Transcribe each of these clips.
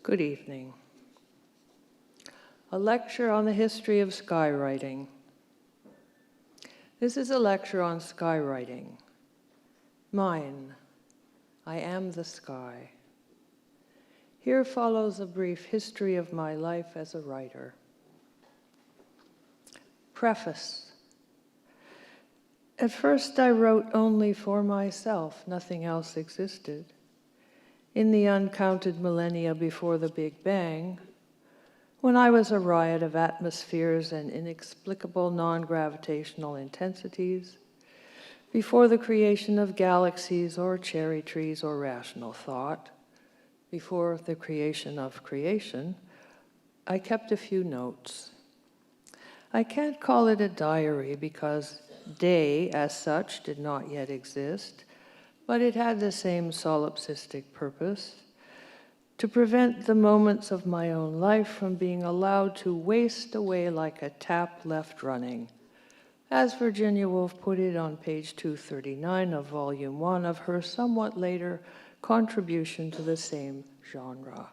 Good evening. A lecture on the history of skywriting. This is a lecture on skywriting. Mine, I am the sky. Here follows a brief history of my life as a writer. Preface. At first I wrote only for myself, nothing else existed. In the uncounted millennia before the Big Bang, when I was a riot of atmospheres and inexplicable non-gravitational intensities, before the creation of galaxies or cherry trees or rational thought, before the creation of creation, I kept a few notes. I can't call it a diary because day as such did not yet exist, but it had the same solipsistic purpose, to prevent the moments of my own life from being allowed to waste away like a tap left running, as Virginia Woolf put it on page 239 of Volume 1 of her somewhat later contribution to the same genre.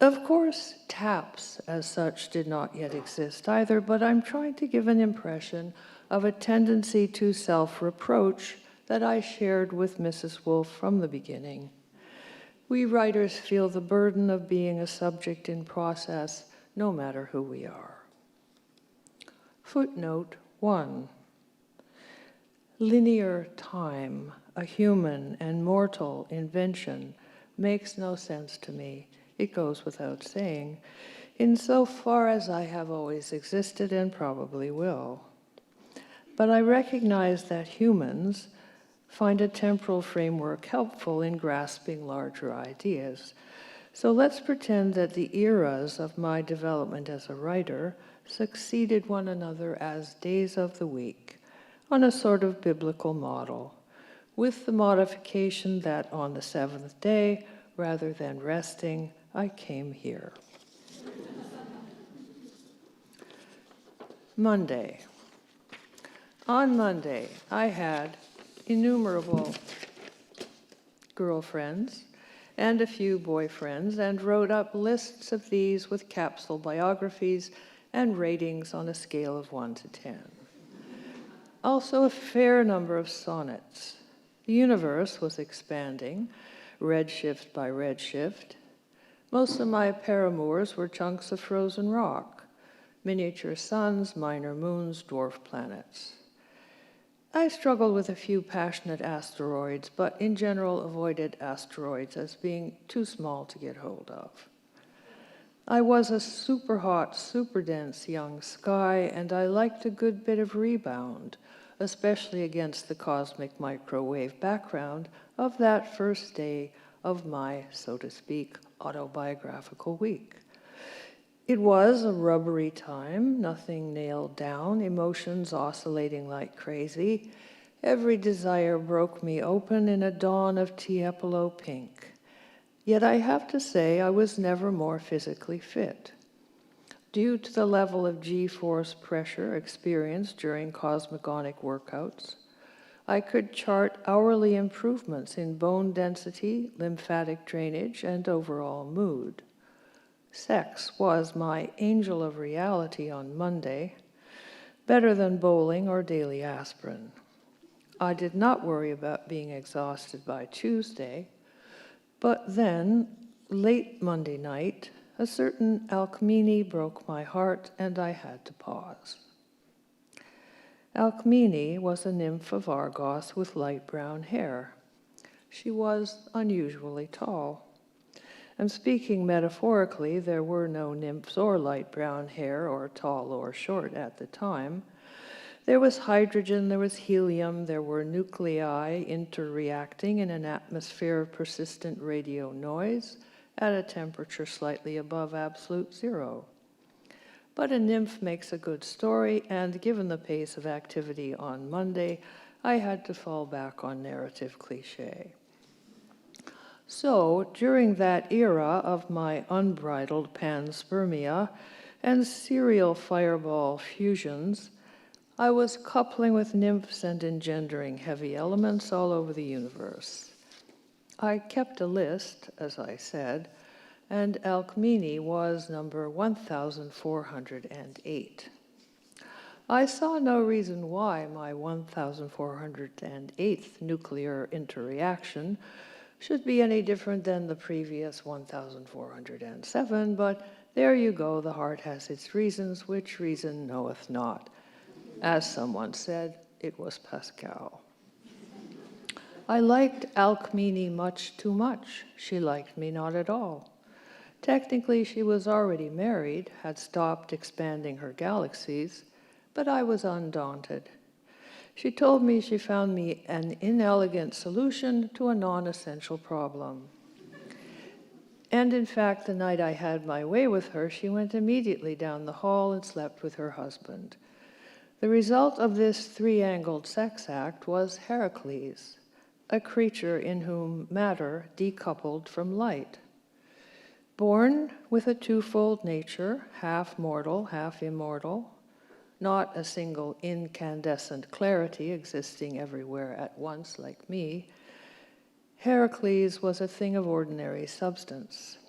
Of course, taps as such did not yet exist either, but I'm trying to give an impression of a tendency to self-reproach that I shared with Mrs. Woolf from the beginning. We writers feel the burden of being a subject in process, no matter who we are. Footnote 1. Linear time, a human and mortal invention, makes no sense to me. It goes without saying, insofar as I have always existed and probably will. But I recognize that humans find a temporal framework helpful in grasping larger ideas. So let's pretend that the eras of my development as a writer succeeded one another as days of the week, on a sort of biblical model, with the modification that on the seventh day, rather than resting, I came here. Monday. On Monday, I had innumerable girlfriends and a few boyfriends, and wrote up lists of these with capsule biographies and ratings on a scale of 1 to 10. Also a fair number of sonnets. The universe was expanding, redshift by redshift. Most of my paramours were chunks of frozen rock, miniature suns, minor moons, dwarf planets. I struggled with a few passionate asteroids, but in general avoided asteroids as being too small to get hold of. I was a super hot, super dense young sky, and I liked a good bit of rebound, especially against the cosmic microwave background of that first day of my, so to speak, autobiographical week. It was a rubbery time, nothing nailed down, emotions oscillating like crazy. Every desire broke me open in a dawn of Tiepolo pink. Yet I have to say I was never more physically fit. Due to the level of G-force pressure experienced during cosmogonic workouts, I could chart hourly improvements in bone density, lymphatic drainage, and overall mood. Sex was my angel of reality on Monday, better than bowling or daily aspirin. I did not worry about being exhausted by Tuesday, but then, late Monday night, a certain Alcmene broke my heart and I had to pause. Alcmene was a nymph of Argos with light brown hair. She was unusually tall. And speaking metaphorically, there were no nymphs or light brown hair or tall or short at the time. There was hydrogen, there was helium, there were nuclei interreacting in an atmosphere of persistent radio noise at a temperature slightly above absolute zero. But a nymph makes a good story, and given the pace of activity on Monday, I had to fall back on narrative cliché. So, during that era of my unbridled panspermia and serial fireball fusions, I was coupling with nymphs and engendering heavy elements all over the universe. I kept a list, as I said, and Alcmene was number 1408. I saw no reason why my 1408th nuclear interreaction should be any different than the previous 1407, but there you go, the heart has its reasons, which reason knoweth not. As someone said, it was Pascal. I liked Alcmene much too much. She liked me not at all. Technically, she was already married, had stopped expanding her galaxies, but I was undaunted. She told me she found me an inelegant solution to a non-essential problem. And in fact, the night I had my way with her, she went immediately down the hall and slept with her husband. The result of this three-angled sex act was Heracles, a creature in whom matter decoupled from light. Born with a twofold nature, half mortal, half immortal, not a single incandescent clarity existing everywhere at once like me, Heracles was a thing of ordinary substance,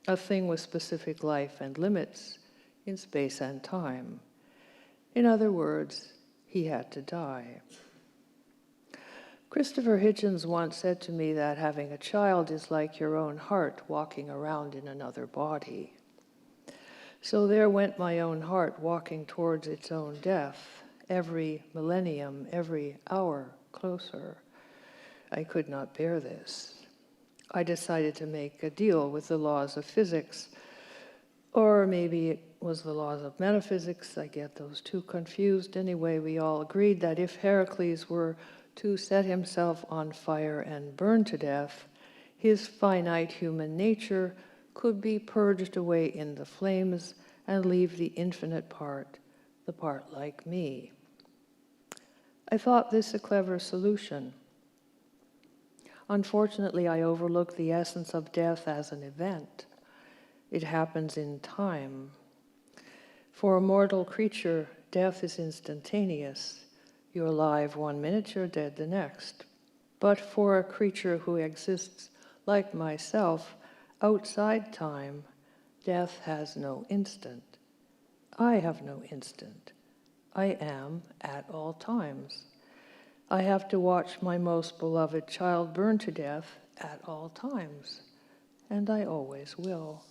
a thing with specific life and limits in space and time. In other words, he had to die. Christopher Hitchens once said to me that having a child is like your own heart walking around in another body. So there went my own heart walking towards its own death, every millennium, every hour closer. I could not bear this. I decided to make a deal with the laws of physics, or maybe it was the laws of metaphysics. I get those two confused. Anyway, we all agreed that if Heracles were to set himself on fire and burn to death, his finite human nature could be purged away in the flames and leave the infinite part, the part like me. I thought this a clever solution. Unfortunately, I overlooked the essence of death as an event. It happens in time. For a mortal creature, death is instantaneous. You're alive 1 minute, you're dead the next. But for a creature who exists like myself, outside time, death has no instant. I have no instant. I am at all times. I have to watch my most beloved child burn to death at all times, and I always will.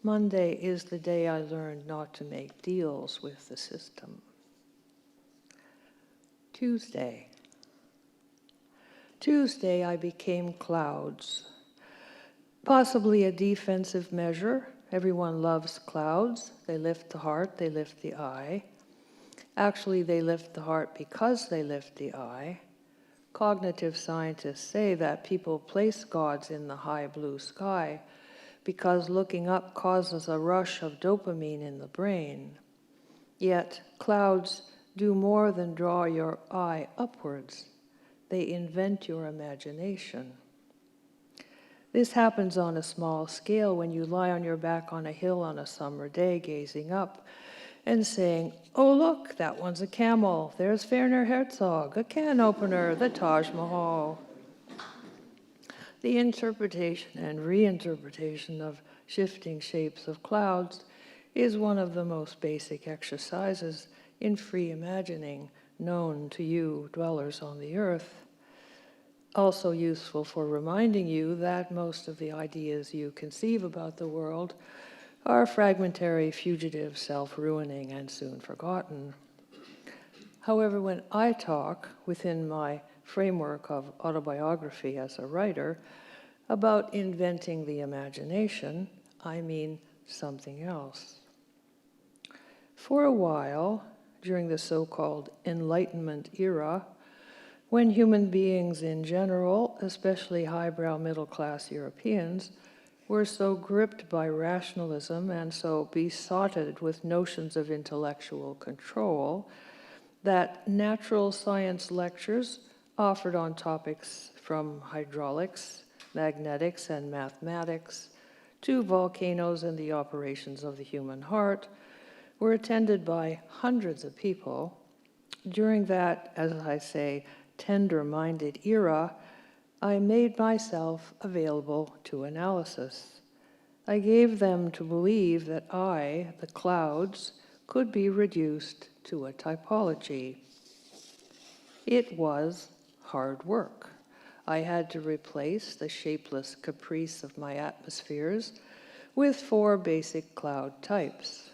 Monday is the day I learned not to make deals with the system. Tuesday, I became clouds. Possibly a defensive measure. Everyone loves clouds. They lift the heart, they lift the eye. Actually, they lift the heart because they lift the eye. Cognitive scientists say that people place gods in the high blue sky because looking up causes a rush of dopamine in the brain. Yet, clouds do more than draw your eye upwards. They invent your imagination. This happens on a small scale when you lie on your back on a hill on a summer day, gazing up and saying, "Oh, look, that one's a camel. There's Werner Herzog, a can opener, the Taj Mahal." The interpretation and reinterpretation of shifting shapes of clouds is one of the most basic exercises in free imagining known to you, dwellers on the earth. Also useful for reminding you that most of the ideas you conceive about the world are fragmentary, fugitive, self-ruining, and soon forgotten. However, when I talk within my framework of autobiography as a writer about inventing the imagination, I mean something else. For a while, during the so-called Enlightenment era, when human beings in general, especially highbrow middle-class Europeans, were so gripped by rationalism and so besotted with notions of intellectual control that natural science lectures offered on topics from hydraulics, magnetics, and mathematics to volcanoes and the operations of the human heart were attended by hundreds of people. During that, as I say, tender-minded era, I made myself available to analysis. I gave them to believe that I, the clouds, could be reduced to a typology. It was hard work. I had to replace the shapeless caprice of my atmospheres with 4 basic cloud types.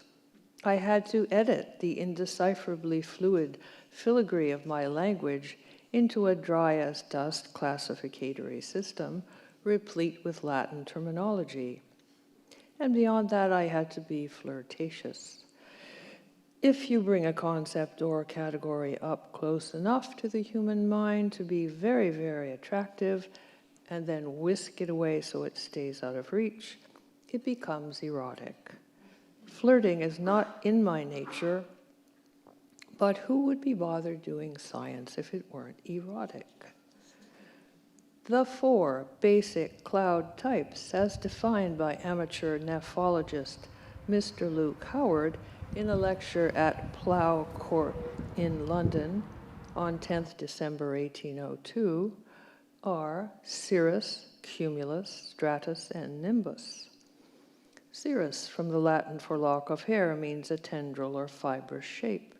I had to edit the indecipherably fluid filigree of my language into a dry-as-dust classificatory system, replete with Latin terminology. And beyond that, I had to be flirtatious. If you bring a concept or category up close enough to the human mind to be very, very attractive, and then whisk it away so it stays out of reach, it becomes erotic. Flirting is not in my nature, but who would be bothered doing science if it weren't erotic? The 4 basic cloud types, as defined by amateur nephologist Mr. Luke Howard in a lecture at Plough Court in London on 10th December 1802, are cirrus, cumulus, stratus, and nimbus. Cirrus, from the Latin for lock of hair, means a tendril or fibrous shape.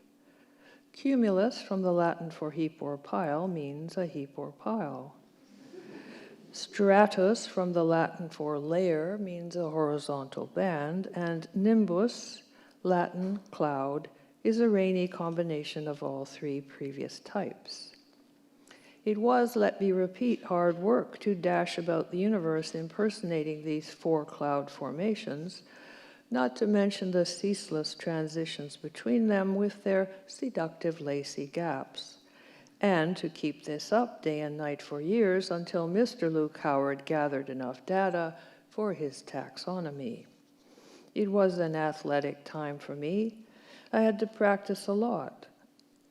Cumulus, from the Latin for heap or pile, means a heap or pile. Stratus, from the Latin for layer, means a horizontal band, and nimbus, Latin cloud, is a rainy combination of all 3 previous types. It was, let me repeat, hard work to dash about the universe impersonating these 4 cloud formations, not to mention the ceaseless transitions between them with their seductive lacy gaps, and to keep this up day and night for years until Mr. Luke Howard gathered enough data for his taxonomy. It was an athletic time for me. I had to practice a lot.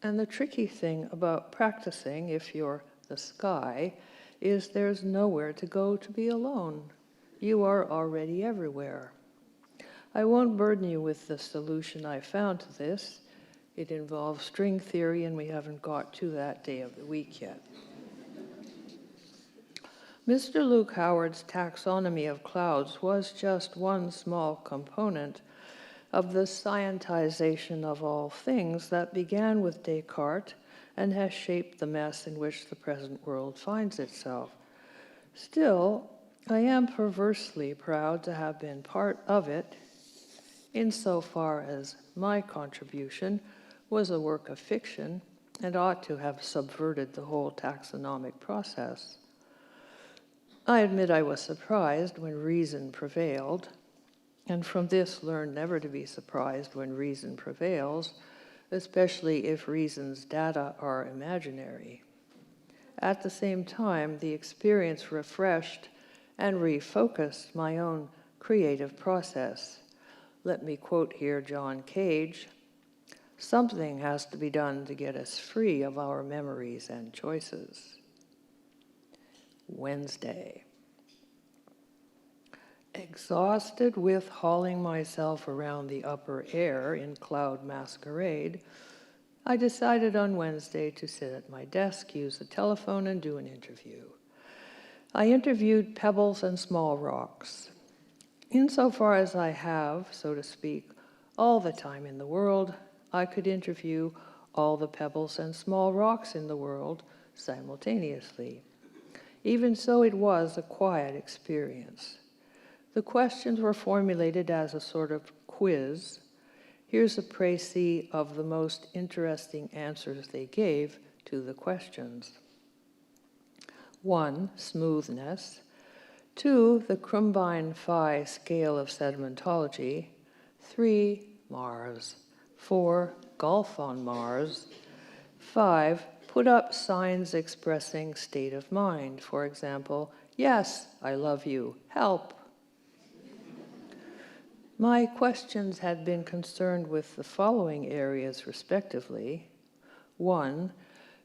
And the tricky thing about practicing, if you're the sky, is there's nowhere to go to be alone. You are already everywhere. I won't burden you with the solution I found to this. It involves string theory, and we haven't got to that day of the week yet. Mr. Luke Howard's taxonomy of clouds was just one small component of the scientization of all things that began with Descartes and has shaped the mess in which the present world finds itself. Still, I am perversely proud to have been part of it, insofar as my contribution was a work of fiction and ought to have subverted the whole taxonomic process. I admit I was surprised when reason prevailed, and from this learned never to be surprised when reason prevails, especially if reason's data are imaginary. At the same time, the experience refreshed and refocused my own creative process. Let me quote here John Cage: "Something has to be done to get us free of our memories and choices." Wednesday. Exhausted with hauling myself around the upper air in cloud masquerade, I decided on Wednesday to sit at my desk, use the telephone, and do an interview. I interviewed pebbles and small rocks. Insofar as I have, so to speak, all the time in the world, I could interview all the pebbles and small rocks in the world simultaneously. Even so, it was a quiet experience. The questions were formulated as a sort of quiz. Here's a précis of the most interesting answers they gave to the questions. 1, smoothness. 2, the Crumbine-Phi scale of sedimentology. 3, Mars. 4, golf on Mars. 5, put up signs expressing state of mind. For example, yes, I love you, help. My questions had been concerned with the following areas respectively. 1,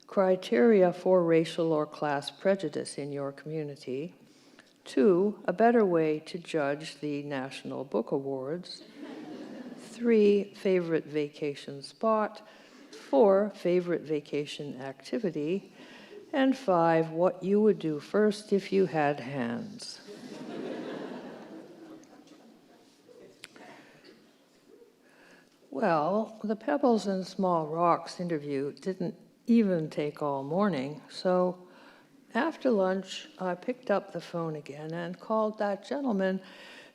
criteria for racial or class prejudice in your community. 2, a better way to judge the National Book Awards. 3, favorite vacation spot. 4, favorite vacation activity. And 5, what you would do first if you had hands. Well, the Pebbles and Small Rocks interview didn't even take all morning, so after lunch, I picked up the phone again and called that gentleman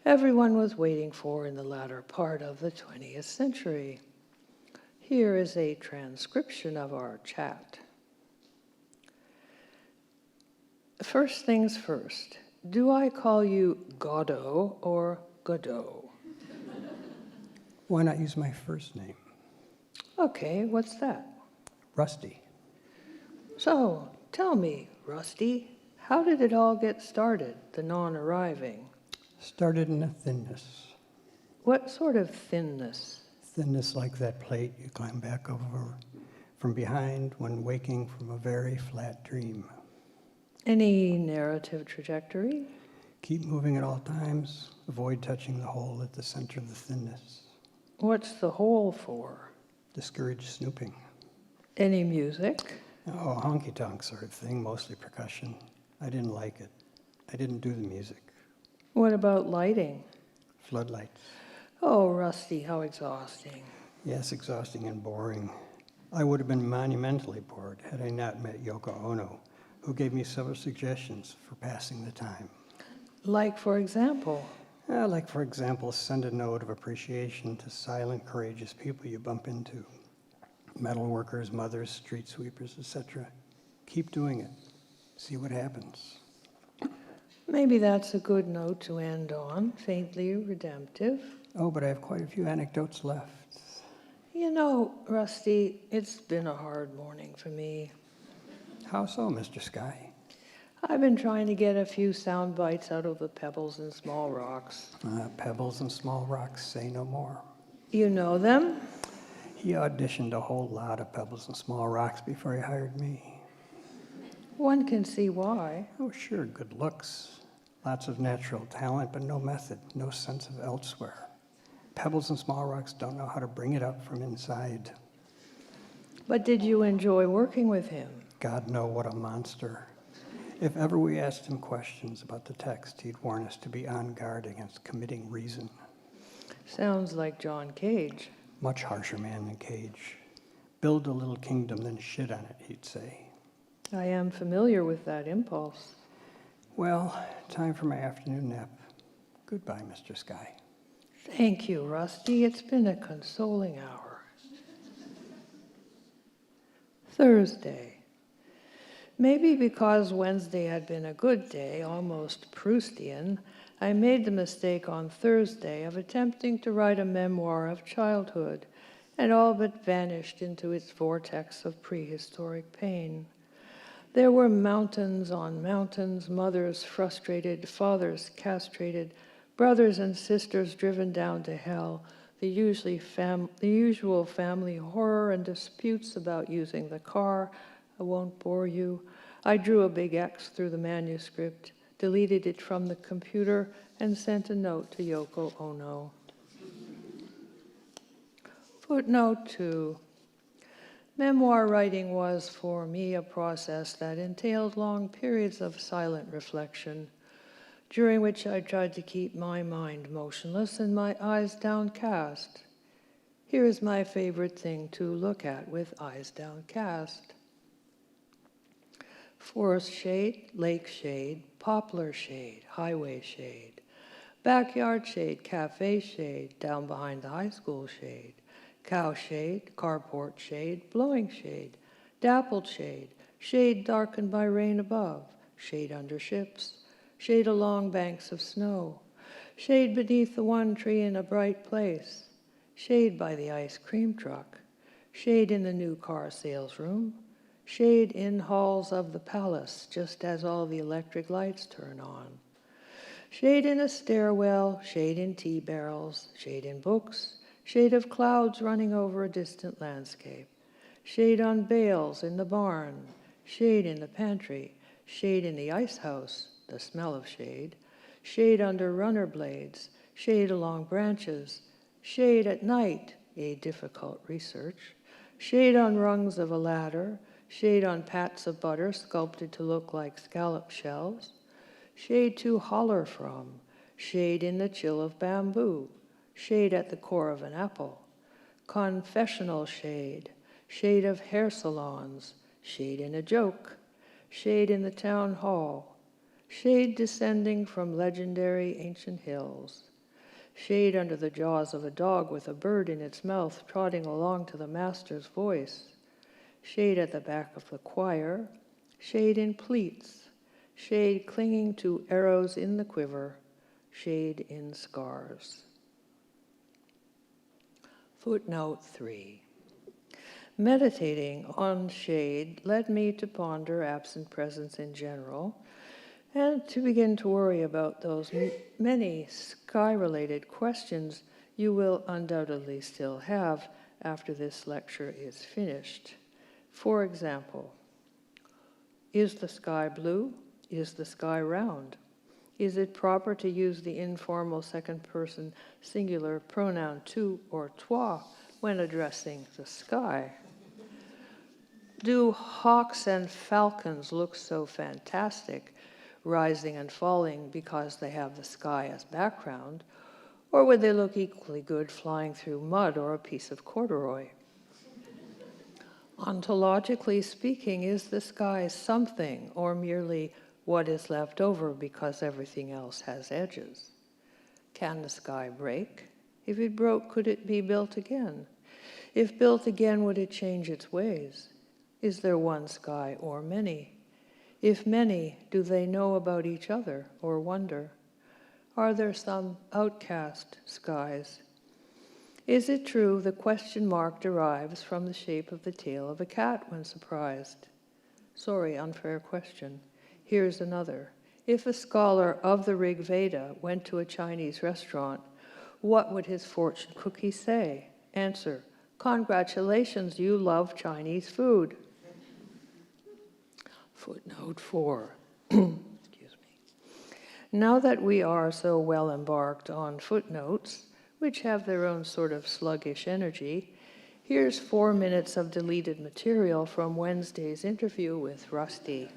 everyone was waiting for in the latter part of the 20th century. Here is a transcription of our chat. First things first, do I call you Godot or Godot? Why not use my first name? Okay, what's that? Rusty. So, tell me, Rusty, how did it all get started, the non-arriving? Started in a thinness. What sort of thinness? Thinness like that plate you climb back over from behind when waking from a very flat dream. Any narrative trajectory? Keep moving at all times. Avoid touching the hole at the center of the thinness. What's the hole for? Discourage snooping. Any music? Oh, honky-tonk sort of thing, mostly percussion. I didn't like it. I didn't do the music. What about lighting? Floodlights. Oh, Rusty, how exhausting. Yes, exhausting and boring. I would have been monumentally bored had I not met Yoko Ono, who gave me several suggestions for passing the time. Like, for example? Like, for example, send a note of appreciation to silent, courageous people you bump into. Metal workers, mothers, street sweepers, etc. Keep doing it. See what happens. Maybe that's a good note to end on, faintly redemptive. Oh, but I have quite a few anecdotes left. You know, Rusty, it's been a hard morning for me. How so, Mr. Sky? I've been trying to get a few sound bites out of the Pebbles and Small Rocks. Pebbles and Small Rocks, say no more. You know them? He auditioned a whole lot of Pebbles and Small Rocks before he hired me. One can see why. Oh, sure, good looks. Lots of natural talent, but no method, no sense of elsewhere. Pebbles and Small Rocks don't know how to bring it up from inside. But did you enjoy working with him? God know what a monster. If ever we asked him questions about the text, he'd warn us to be on guard against committing reason. Sounds like John Cage. Much harsher man than Cage. Build a little kingdom, then shit on it, he'd say. I am familiar with that impulse. Well, time for my afternoon nap. Goodbye, Mr. Sky. Thank you, Rusty. It's been a consoling hour. Thursday. Maybe because Wednesday had been a good day, almost Proustian, I made the mistake on Thursday of attempting to write a memoir of childhood, and all but vanished into its vortex of prehistoric pain. There were mountains on mountains, mothers frustrated, fathers castrated, brothers and sisters driven down to hell, the usual family horror and disputes about using the car. I won't bore you. I drew a big X through the manuscript, deleted it from the computer, and sent a note to Yoko Ono. Footnote 2. Memoir writing was, for me, a process that entailed long periods of silent reflection, during which I tried to keep my mind motionless and my eyes downcast. Here is my favorite thing to look at with eyes downcast. Forest shade, lake shade, poplar shade, highway shade, backyard shade, cafe shade, down behind the high school shade, cow shade, carport shade, blowing shade, dappled shade, shade darkened by rain above, shade under ships, shade along banks of snow, shade beneath the one tree in a bright place, shade by the ice cream truck, shade in the new car sales room, shade in halls of the palace just as all the electric lights turn on, shade in a stairwell, shade in tea barrels, shade in books, shade of clouds running over a distant landscape, shade on bales in the barn, shade in the pantry, shade in the ice house, the smell of shade, shade under runner blades, shade along branches, shade at night, a difficult research, shade on rungs of a ladder, shade on pats of butter sculpted to look like scallop shells, shade to holler from, shade in the chill of bamboo, shade at the core of an apple, confessional shade, shade of hair salons, shade in a joke, shade in the town hall, shade descending from legendary ancient hills, shade under the jaws of a dog with a bird in its mouth trotting along to the master's voice, shade at the back of the choir, shade in pleats, shade clinging to arrows in the quiver, shade in scars. Footnote 3. Meditating on shade led me to ponder absent presence in general, and to begin to worry about those many sky-related questions you will undoubtedly still have after this lecture is finished. For example, is the sky blue? Is the sky round? Is it proper to use the informal second-person singular pronoun tu or toi when addressing the sky? Do hawks and falcons look so fantastic, rising and falling because they have the sky as background, or would they look equally good flying through mud or a piece of corduroy? Ontologically speaking, is the sky something or merely what is left over because everything else has edges? Can the sky break? If it broke, could it be built again? If built again, would it change its ways? Is there one sky or many? If many, do they know about each other or wonder? Are there some outcast skies? Is it true the question mark derives from the shape of the tail of a cat when surprised? Sorry, unfair question. Here's another. If a scholar of the Rig Veda went to a Chinese restaurant, what would his fortune cookie say? Answer, congratulations, you love Chinese food. Footnote 4. Excuse me. Now that we are so well embarked on footnotes, which have their own sort of sluggish energy, here's 4 minutes of deleted material from Wednesday's interview with Rusty.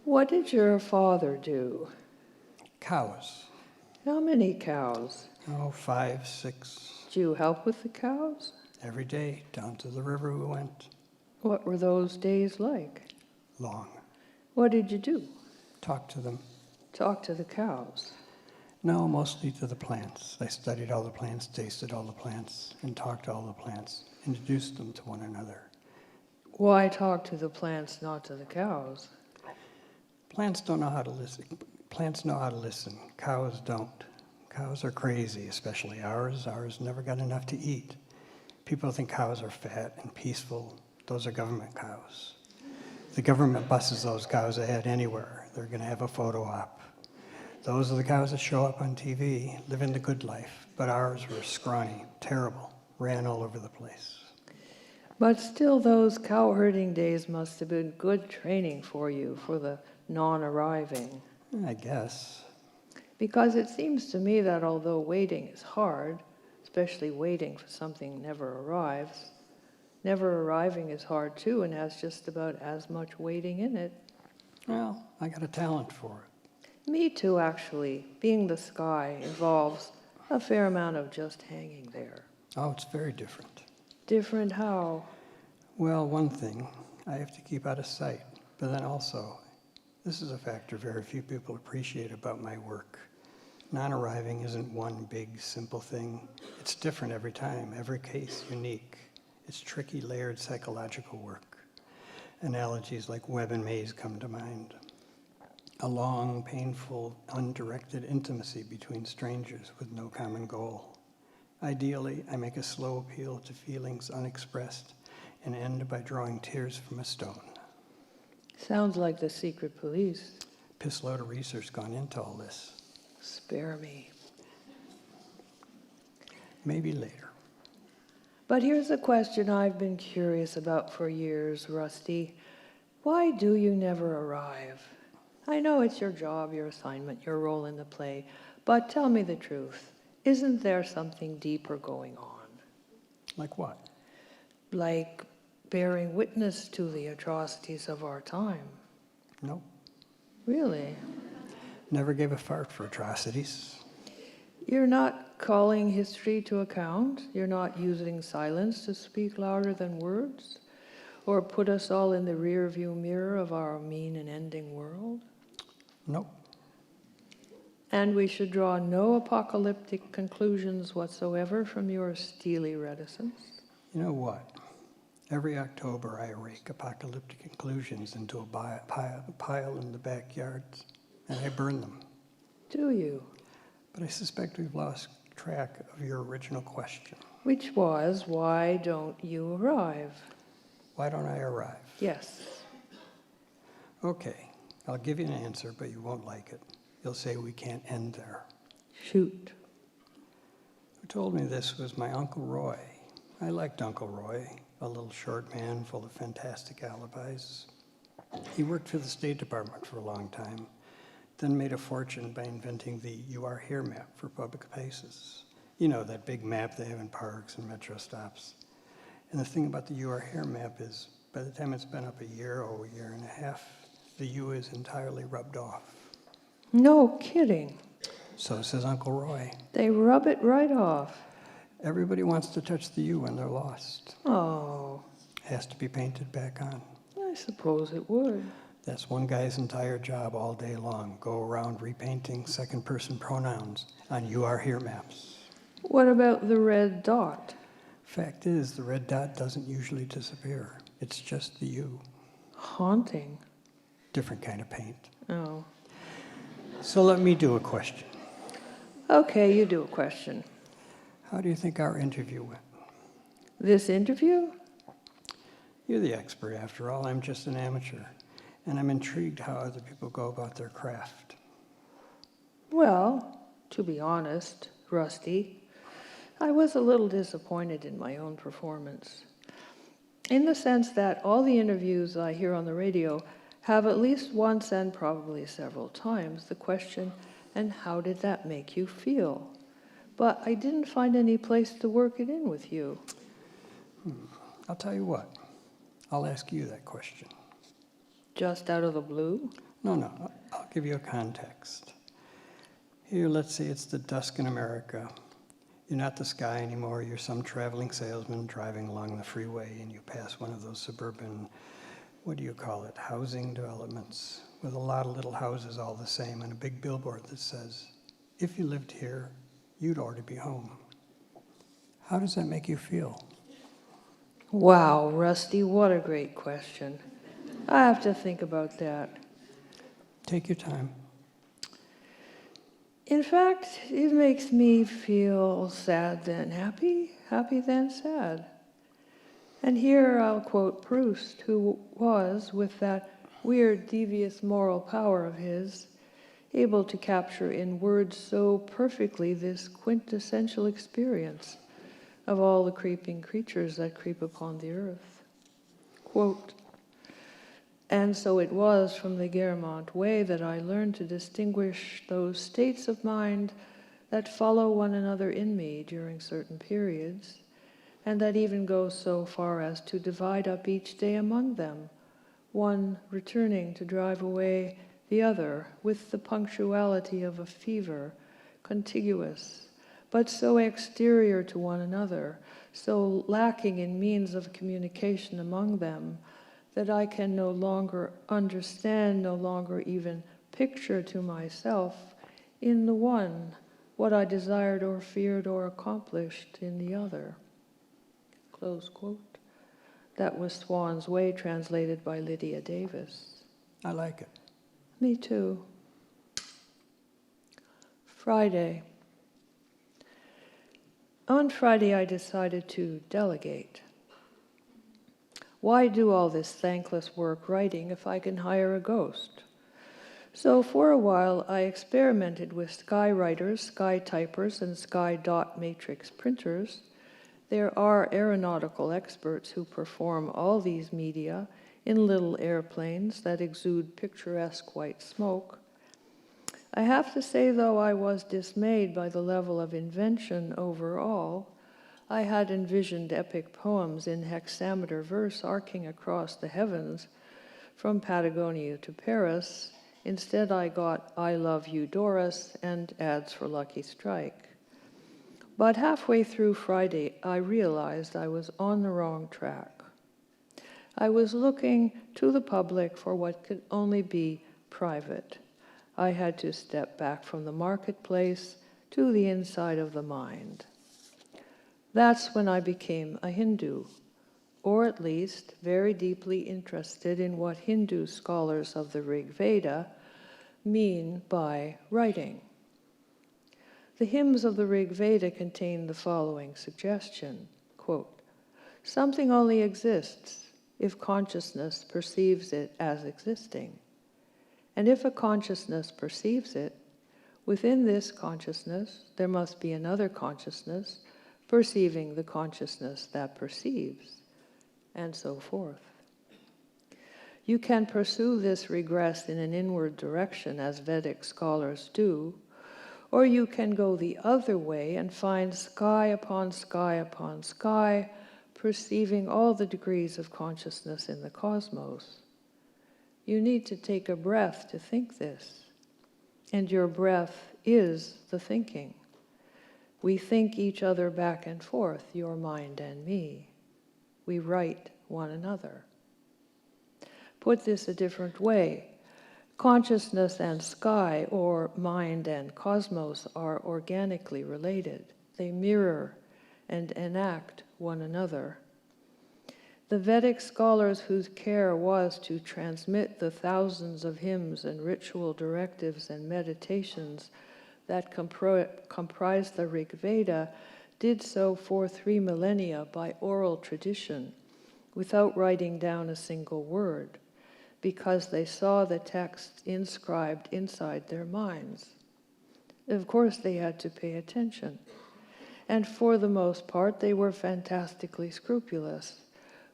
What did your father do? Cows. How many cows? Oh, 5, 6. Did you help with the cows? Every day, down to the river we went. What were those days like? Long. What did you do? Talk to them. Talk to the cows. No, mostly to the plants. I studied all the plants, tasted all the plants, and talked to all the plants, introduced them to one another. Why talk to the plants, not to the cows? Plants don't know how to listen. Plants know how to listen. Cows don't. Cows are crazy, especially ours. Ours never got enough to eat. People think cows are fat and peaceful. Those are government cows. The government buses those cows ahead anywhere. They're going to have a photo op. Those are the cows that show up on TV, living the good life. But ours were scrawny, terrible, ran all over the place. But still, those cow herding days must have been good training for you, for the non-arriving. I guess. Because it seems to me that although waiting is hard, especially waiting for something never arrives, never arriving is hard too and has just about as much waiting in it. Well, I got a talent for it. Me too, actually. Being the sky involves a fair amount of just hanging there. Oh, it's very different. Different how? Well, one thing, I have to keep out of sight. But then also, this is a factor very few people appreciate about my work. Non-arriving isn't one big, simple thing. It's different every time, every case unique. It's tricky, layered psychological work. Analogies like web and maze come to mind. A long, painful, undirected intimacy between strangers with no common goal. Ideally, I make a slow appeal to feelings unexpressed and end by drawing tears from a stone. Sounds like the secret police. Piss load of research gone into all this. Spare me. Maybe later. But here's a question I've been curious about for years, Rusty. Why do you never arrive? I know it's your job, your assignment, your role in the play, but tell me the truth. Isn't there something deeper going on? Like what? Like bearing witness to the atrocities of our time. Nope. Really? Never gave a fart for atrocities. You're not calling history to account? You're not using silence to speak louder than words? Or put us all in the rear-view mirror of our mean and ending world? Nope. And we should draw no apocalyptic conclusions whatsoever from your steely reticence? You know what? Every October I rake apocalyptic conclusions into a pile in the backyards, and I burn them. Do you? But I suspect we've lost track of your original question. Which was, why don't you arrive? Why don't I arrive? Yes. Okay, I'll give you an answer, but you won't like it. You'll say we can't end there. Shoot. Who told me this was my Uncle Roy. I liked Uncle Roy, a little short man full of fantastic alibis. He worked for the State Department for a long time, then made a fortune by inventing the You Are Here map for public places. You know, that big map they have in parks and metro stops. And the thing about the You Are Here map is, by the time it's been up a year or a year and a half, the U is entirely rubbed off. No kidding. So says Uncle Roy. They rub it right off. Everybody wants to touch the U when they're lost. Oh, Has to be painted back on. I suppose it would. That's one guy's entire job all day long. Go around repainting second-person pronouns on You Are Here maps. What about the red dot? Fact is, the red dot doesn't usually disappear. It's just the U. Haunting. Different kind of paint. Oh. So let me do a question. Okay, you do a question. How do you think our interview went? This interview? You're the expert, after all. I'm just an amateur. And I'm intrigued how other people go about their craft. Well, to be honest, Rusty, I was a little disappointed in my own performance. In the sense that all the interviews I hear on the radio have at least once and probably several times the question, and how did that make you feel? But I didn't find any place to work it in with you. I'll tell you what. I'll ask you that question. Just out of the blue? No, I'll give you a context. Here, let's say it's the dusk in America. You're not the sky anymore. You're some traveling salesman driving along the freeway, and you pass one of those suburban, what do you call it, housing developments, with a lot of little houses all the same, and a big billboard that says, if you lived here, you'd already be home. How does that make you feel? Wow, Rusty, what a great question. I have to think about that. Take your time. In fact, it makes me feel sad then happy, happy then sad. And here I'll quote Proust, who was, with that weird, devious moral power of his, able to capture in words so perfectly this quintessential experience of all the creeping creatures that creep upon the earth. Quote, "And so it was from the Guermantes way that I learned to distinguish those states of mind that follow one another in me during certain periods, and that even go so far as to divide up each day among them, one returning to drive away the other with the punctuality of a fever, contiguous, but so exterior to one another, so lacking in means of communication among them, that I can no longer understand, no longer even picture to myself in the one what I desired or feared or accomplished in the other." Close quote. That was Swan's Way, translated by Lydia Davis. I like it. Me too. Friday. On Friday, I decided to delegate. Why do all this thankless work writing if I can hire a ghost? So for a while, I experimented with sky writers, sky typers, and sky dot matrix printers. There are aeronautical experts who perform all these media in little airplanes that exude picturesque white smoke. I have to say, though, I was dismayed by the level of invention overall. I had envisioned epic poems in hexameter verse arcing across the heavens from Patagonia to Paris. Instead, I got I Love You, Doris, and ads for Lucky Strike. But halfway through Friday, I realized I was on the wrong track. I was looking to the public for what could only be private. I had to step back from the marketplace to the inside of the mind. That's when I became a Hindu, or at least very deeply interested in what Hindu scholars of the Rig Veda mean by writing. The hymns of the Rig Veda contain the following suggestion, quote, "Something only exists if consciousness perceives it as existing. And if a consciousness perceives it, within this consciousness there must be another consciousness perceiving the consciousness that perceives," and so forth. You can pursue this regress in an inward direction, as Vedic scholars do, or you can go the other way and find sky upon sky upon sky, perceiving all the degrees of consciousness in the cosmos. You need to take a breath to think this, and your breath is the thinking. We think each other back and forth, your mind and me. We write one another. Put this a different way. Consciousness and sky, or mind and cosmos, are organically related. They mirror and enact one another. The Vedic scholars whose care was to transmit the thousands of hymns and ritual directives and meditations that comprise the Rig Veda did so for 3 millennia by oral tradition, without writing down a single word, because they saw the text inscribed inside their minds. Of course, they had to pay attention, and for the most part, they were fantastically scrupulous,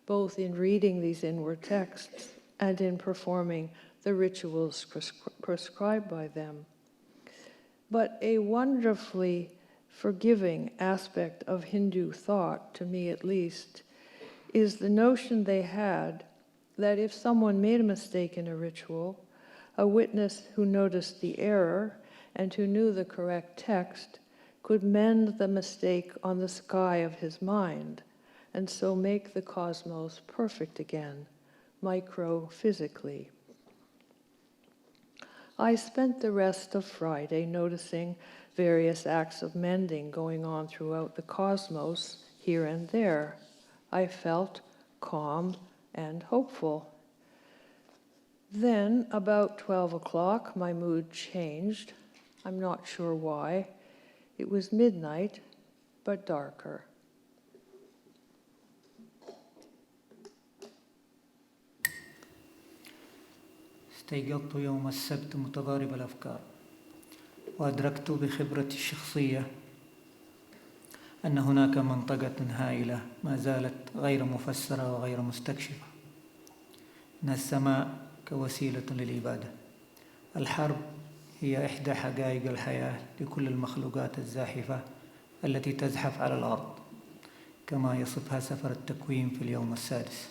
both in reading these inward texts and in performing the rituals prescribed by them. But a wonderfully forgiving aspect of Hindu thought, to me at least, is the notion they had that if someone made a mistake in a ritual, a witness who noticed the error and who knew the correct text could mend the mistake on the sky of his mind, and so make the cosmos perfect again, microphysically. I spent the rest of Friday noticing various acts of mending going on throughout the cosmos, here and there. I felt calm and hopeful. Then, about 12 o'clock, my mood changed. I'm not sure why. It was midnight, but darker. استيقظت يوم السبت متضارب الأفكار، وأدركت بخبرتي الشخصية أن هناك منطقة هائلة ما زالت غير مفسرة وغير مستكشفة. إن السماء كوسيلة للإبادة. الحرب هي إحدى حقائق الحياة لكل المخلوقات الزاحفة التي تزحف على الأرض، كما يصفها سفر التكوين في اليوم السادس.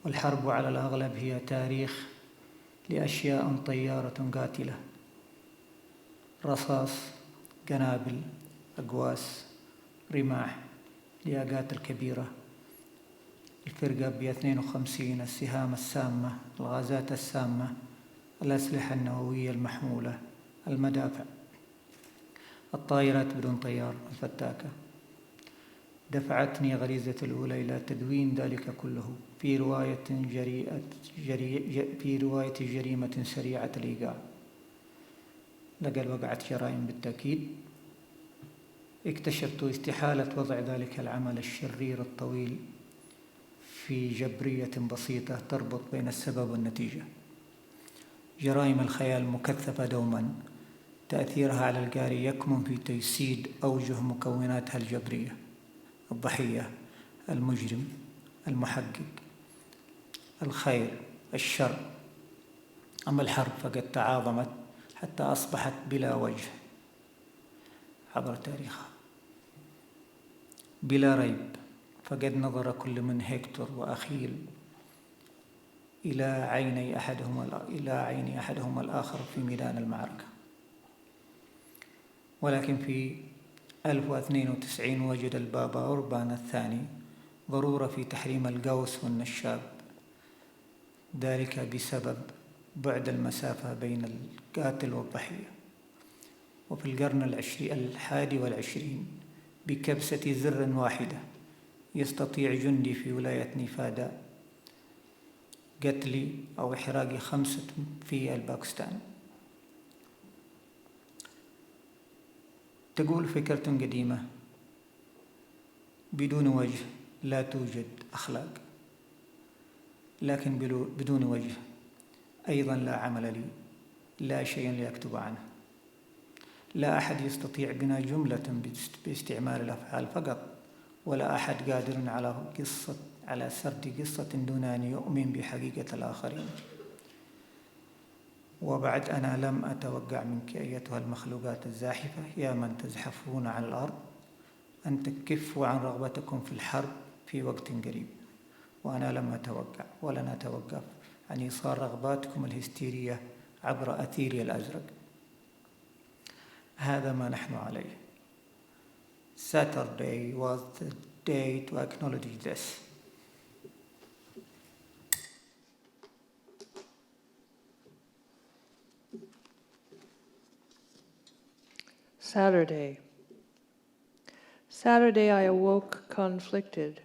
والحرب على الأغلب هي تاريخ لأشياء طيارة قاتلة، رصاص، قنابل، أقواس، رماح، الياقات الكبيرة، الفرقة ب52، السهام السامة، الغازات السامة، الأسلحة النووية المحمولة، المدافع، الطائرات بدون طيار، الفتاكة. دفعتني غريزة الأولى إلى تدوين ذلك كله في رواية جريمة سريعة الإيقاع. لقد وقعت جرائم بالتأكيد. اكتشفت استحالة وضع ذلك العمل الشرير الطويل في جبرية بسيطة تربط بين السبب والنتيجة. جرائم الخيال مكثفة دوما، تأثيرها على القارئ يكمن في تجسيد أوجه مكوناتها الجبرية: الضحية، المجرم، المحقق، الخير، الشر. أما الحرب فقد تعاظمت حتى أصبحت بلا وجه عبر تاريخها. بلا ريب فقد نظر كل من هيكتور وأخيل إلى عين أحدهما الآخر في ميدان المعركة. ولكن في 1092 وجد البابا أوربان الثاني ضرورة في تحريم القوس والنشاب، ذلك بسبب بعد المسافة بين القاتل والضحية. وفي القرن 21 بكبسة زر واحدة يستطيع جندي في ولاية نيفادا قتل أو إحراق 5 في الباكستان. تقول فكرة قديمة: بدون وجه لا توجد أخلاق، لكن بدون وجه أيضا لا عمل لي، لا شيء ليكتب عنه. لا أحد يستطيع بناء جملة باستعمال الأفعال فقط، ولا أحد قادر على سرد قصة دون أن يؤمن بحقيقة الآخرين. وبعد أنا لم أتوقع منك أيتها المخلوقات الزاحفة يا من تزحفون على الأرض أن تكفوا عن رغبتكم في الحرب في وقت قريب، وأنا لم أتوقع ولن أتوقف عن إيصال رغباتكم الهستيرية عبر أثيري الأزرق. هذا ما نحن عليه. Saturday was the day to acknowledge this. Saturday I awoke conflicted,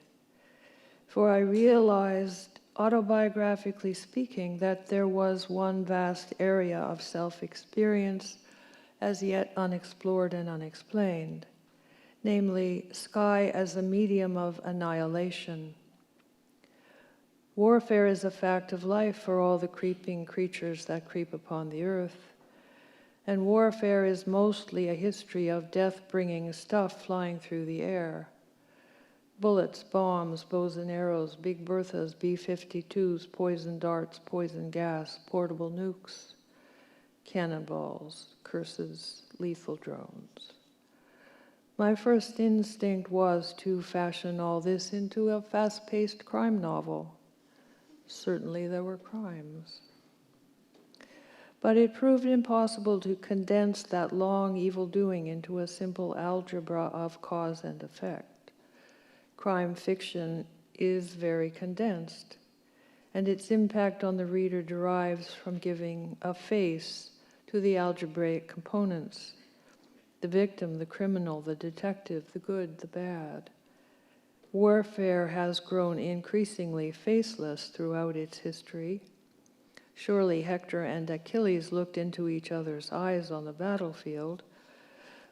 for I realized, autobiographically speaking, that there was one vast area of self-experience as yet unexplored and unexplained, namely sky as a medium of annihilation. Warfare is a fact of life for all the creeping creatures that creep upon the earth, and warfare is mostly a history of death-bringing stuff flying through the air. Bullets, bombs, bows and arrows, Big Berthas, B-52s, poison darts, poison gas, portable nukes, cannonballs, curses, lethal drones. My first instinct was to fashion all this into a fast-paced crime novel. Certainly there were crimes. But it proved impossible to condense that long evil-doing into a simple algebra of cause and effect. Crime fiction is very condensed, and its impact on the reader derives from giving a face to the algebraic components: the victim, the criminal, the detective, the good, the bad. Warfare has grown increasingly faceless throughout its history. Surely Hector and Achilles looked into each other's eyes on the battlefield,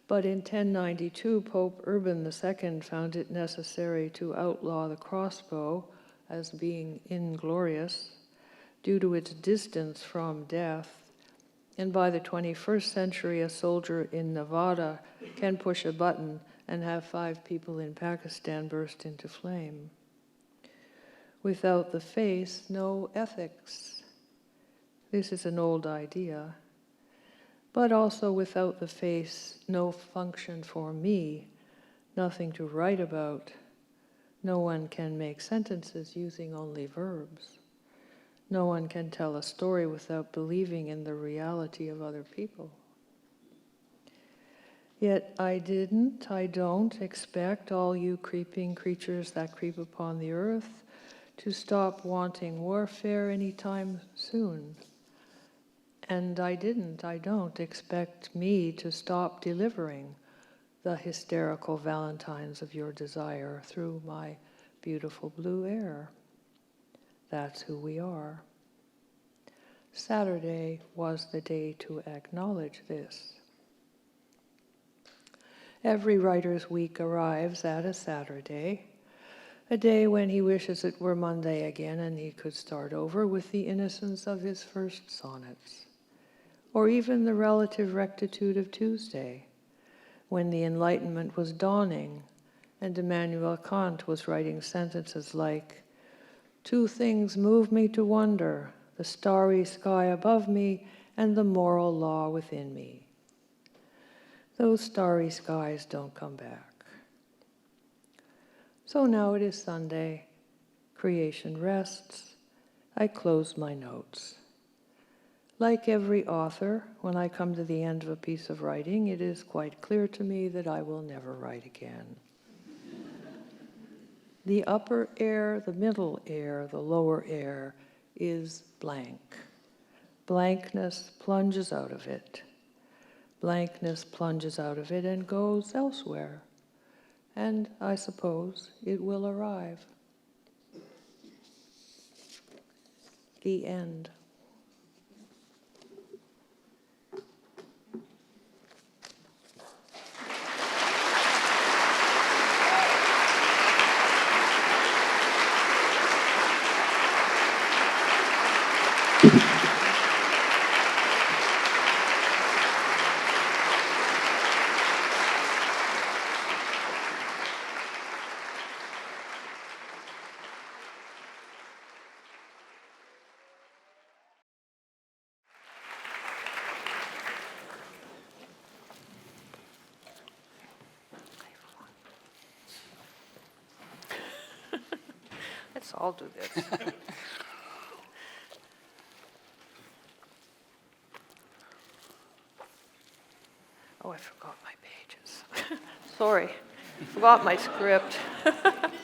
but in 1092 Pope Urban II found it necessary to outlaw the crossbow as being inglorious due to its distance from death, and by the 21st century a soldier in Nevada can push a button and have 5 people in Pakistan burst into flame. Without the face, no ethics. This is an old idea. But also without the face, no function for me, nothing to write about. No one can make sentences using only verbs. No one can tell a story without believing in the reality of other people. Yet I don't expect all you creeping creatures that creep upon the earth to stop wanting warfare anytime soon. And I don't expect me to stop delivering the hysterical valentines of your desire through my beautiful blue air. That's who we are. Saturday was the day to acknowledge this. Every writer's week arrives at a Saturday, a day when he wishes it were Monday again and he could start over with the innocence of his first sonnets, or even the relative rectitude of Tuesday, when the Enlightenment was dawning and Immanuel Kant was writing sentences like, "Two things move me to wonder, the starry sky above me and the moral law within me." Those starry skies don't come back. So now it is Sunday. Creation rests. I close my notes. Like every author, when I come to the end of a piece of writing, it is quite clear to me that I will never write again. The upper air, the middle air, the lower air is blank. Blankness plunges out of it. Blankness plunges out of it and goes elsewhere. And I suppose it will arrive. The end. Let's all do this. Oh, I forgot my pages. Sorry, forgot my script.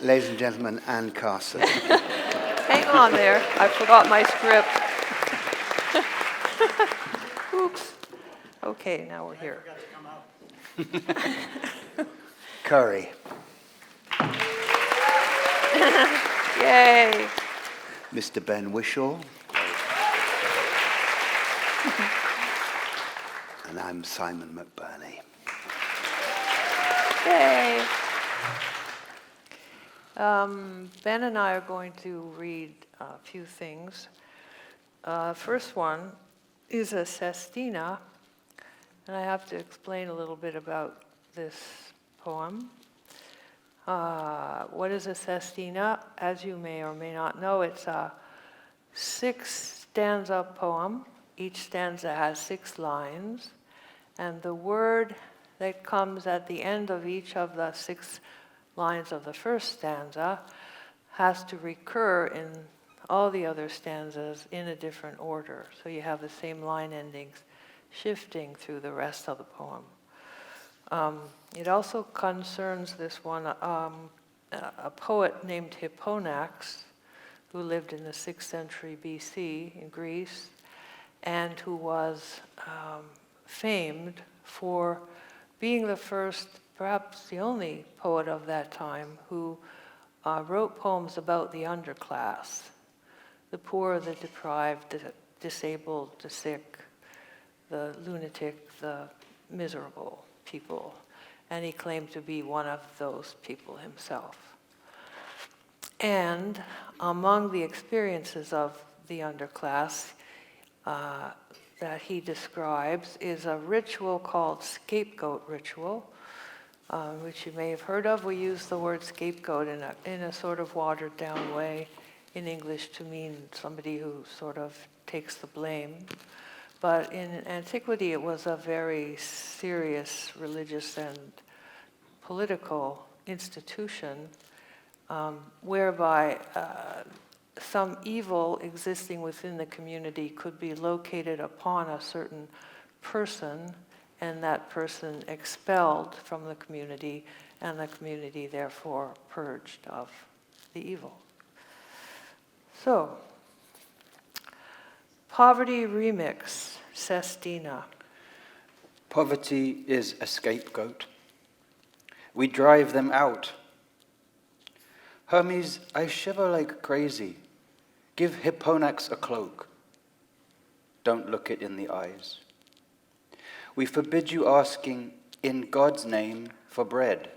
Ladies and gentlemen, Anne Carson. Hang on there, I forgot my script. Oops. Okay, now we're here. Currie. Yay. Mr. Ben Whishaw. And I'm Simon McBurney. Yay. Ben and I are going to read a few things. First one is a sestina, and I have to explain a little bit about this poem. What is a sestina? As you may or may not know, it's a 6-stanza poem. Each stanza has 6 lines, and the word that comes at the end of each of the 6 lines of the first stanza has to recur in all the other stanzas in a different order. So you have the same line endings shifting through the rest of the poem. It also concerns this one, a poet named Hipponax, who lived in the 6th century BC in Greece, and who was famed for being the first, perhaps the only poet of that time who wrote poems about the underclass, the poor, the deprived, the disabled, the sick, the lunatic, the miserable people. And he claimed to be one of those people himself. And among the experiences of the underclass that he describes is a ritual called scapegoat ritual, which you may have heard of. We use the word scapegoat in a sort of watered down way in English to mean somebody who sort of takes the blame. But in antiquity, it was a very serious religious and political institution whereby some evil existing within the community could be located upon a certain person, and that person expelled from the community, and the community therefore purged of the evil. So, Poverty Remix, Sestina. Poverty is a scapegoat. We drive them out. Hermes, I shiver like crazy. Give Hipponax a cloak. Don't look it in the eyes. We forbid you asking, in God's name, for bread.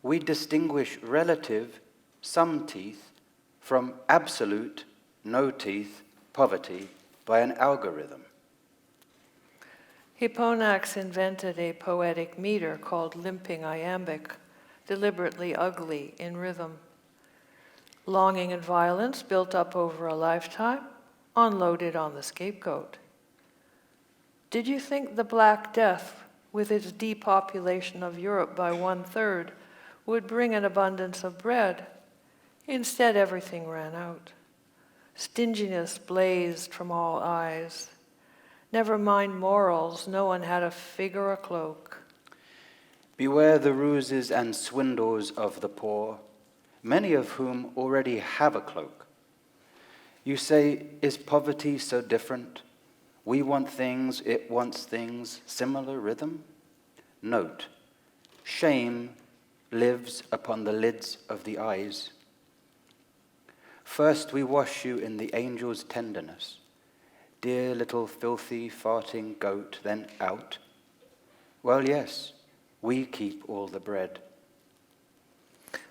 We distinguish relative, some teeth, from absolute, no teeth, poverty by an algorithm. Hipponax invented a poetic meter called limping iambic, deliberately ugly in rhythm. Longing and violence built up over a lifetime, unloaded on the scapegoat. Did you think the Black Death, with its depopulation of Europe by 1/3, would bring an abundance of bread. Instead, everything ran out. Stinginess blazed from all eyes. Never mind morals, no one had a fig or a cloak. Beware the ruses and swindles of the poor, many of whom already have a cloak. You say, is poverty so different? We want things, it wants things, similar rhythm? Note, shame lives upon the lids of the eyes. First we wash you in the angel's tenderness. Dear little filthy farting goat, then out. Well, yes, we keep all the bread.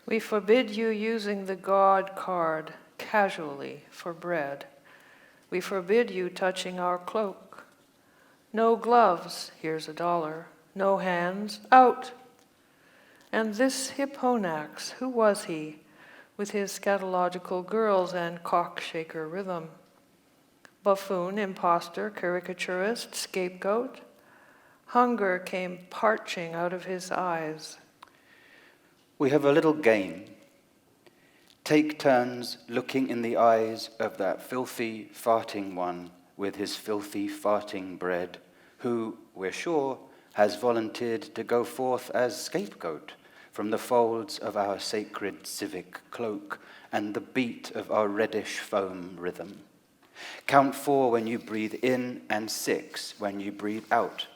We forbid you using the God card casually for bread. We forbid you touching our cloak. No gloves, here's $1. No hands, out. And this Hipponax, who was he, with his scatological girls and cockshaker rhythm? Buffoon, impostor, caricaturist, scapegoat? Hunger came parching out of his eyes. We have a little game. Take turns looking in the eyes of that filthy farting one with his filthy farting bread, who, we're sure, has volunteered to go forth as scapegoat from the folds of our sacred civic cloak and the beat of our reddish foam rhythm. Count 4 when you breathe in and 6 when you breathe out.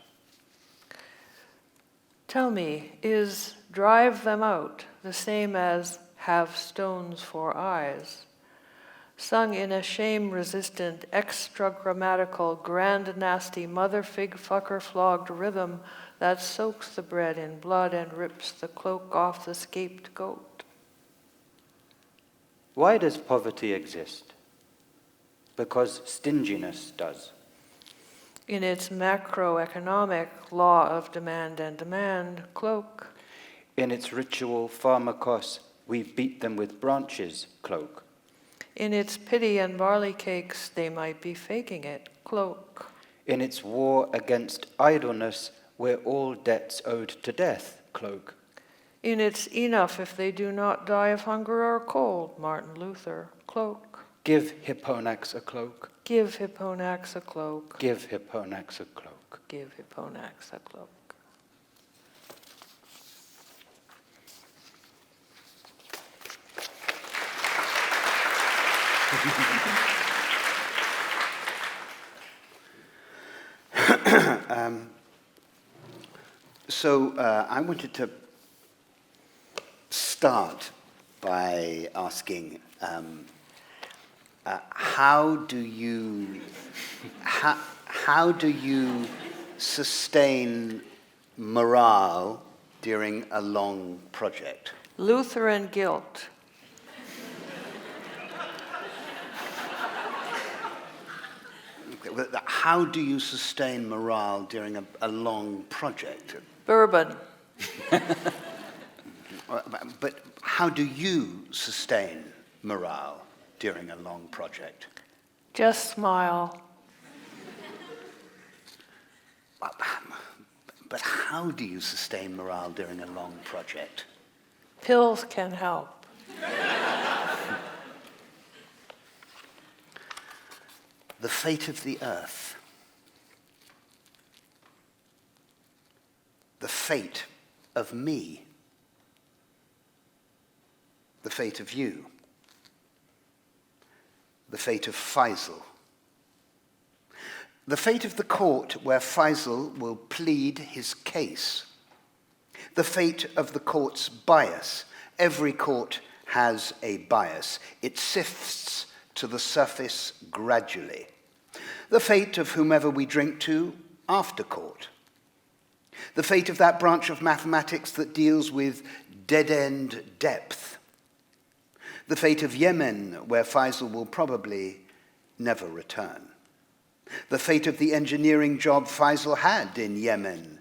Tell me, is drive them out the same as have stones for eyes? Sung in a shame-resistant, extra-grammatical, grand nasty mother fig fucker flogged rhythm that soaks the bread in blood and rips the cloak off the scapegoat. Why does poverty exist? Because stinginess does. In its macroeconomic law of demand and demand, cloak. In its ritual pharmakos, we beat them with branches, cloak. In its pity and barley cakes, they might be faking it, cloak. In its war against idleness, we're all debts owed to death, cloak. In its enough if they do not die of hunger or cold, Martin Luther, cloak. Give Hipponax a cloak. Give Hipponax a cloak. Give Hipponax a cloak. Give Hipponax a cloak. So I wanted to start by asking, how do you sustain morale during a long project? Lutheran guilt. How do you sustain morale during a long project? Bourbon. But how do you sustain morale during a long project? Just smile. But how do you sustain morale during a long project? Pills can help. The fate of the earth. The fate of me. The fate of you. The fate of Faisal. The fate of the court where Faisal will plead his case. The fate of the court's bias. Every court has a bias. It sifts to the surface gradually. The fate of whomever we drink to after court. The fate of that branch of mathematics that deals with dead-end depth. The fate of Yemen, where Faisal will probably never return. The fate of the engineering job Faisal had in Yemen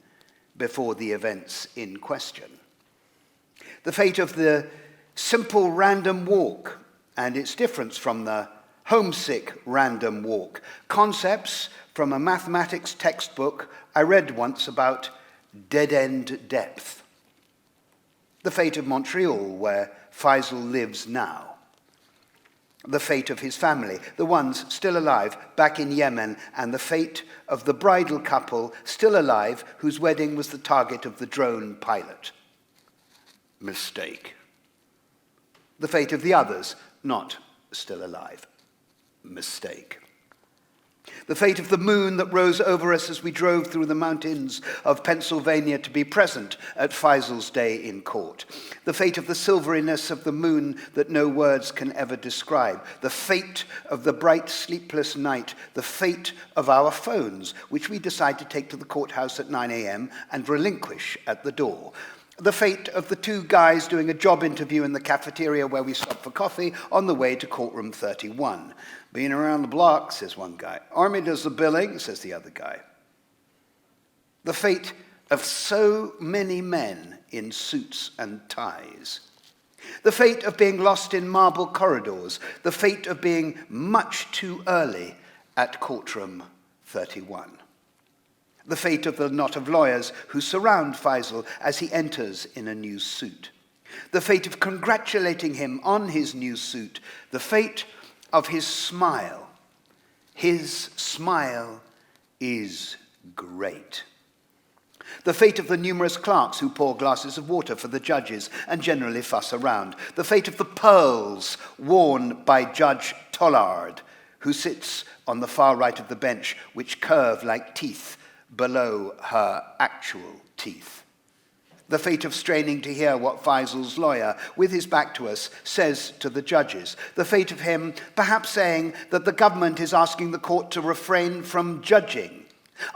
before the events in question. The fate of the simple random walk and its difference from the homesick random walk. Concepts from a mathematics textbook I read once about dead-end depth. The fate of Montreal, where Faisal lives now. The fate of his family, the ones still alive back in Yemen, and the fate of the bridal couple still alive whose wedding was the target of the drone pilot. Mistake. The fate of the others, not still alive. Mistake. The fate of the moon that rose over us as we drove through the mountains of Pennsylvania to be present at Faisal's day in court. The fate of the silveriness of the moon that no words can ever describe. The fate of the bright, sleepless night. The fate of our phones, which we decide to take to the courthouse at 9 a.m. and relinquish at the door. The fate of the two guys doing a job interview in the cafeteria where we stopped for coffee on the way to courtroom 31. Been around the block, says one guy. Army does the billing, says the other guy. The fate of so many men in suits and ties. The fate of being lost in marble corridors. The fate of being much too early at courtroom 31. The fate of the knot of lawyers who surround Faisal as he enters in a new suit. The fate of congratulating him on his new suit. The fate of his smile. His smile is great. The fate of the numerous clerks who pour glasses of water for the judges and generally fuss around. The fate of the pearls worn by Judge Tollard, who sits on the far right of the bench, which curve like teeth below her actual teeth. The fate of straining to hear what Faisal's lawyer, with his back to us, says to the judges. The fate of him perhaps saying that the government is asking the court to refrain from judging,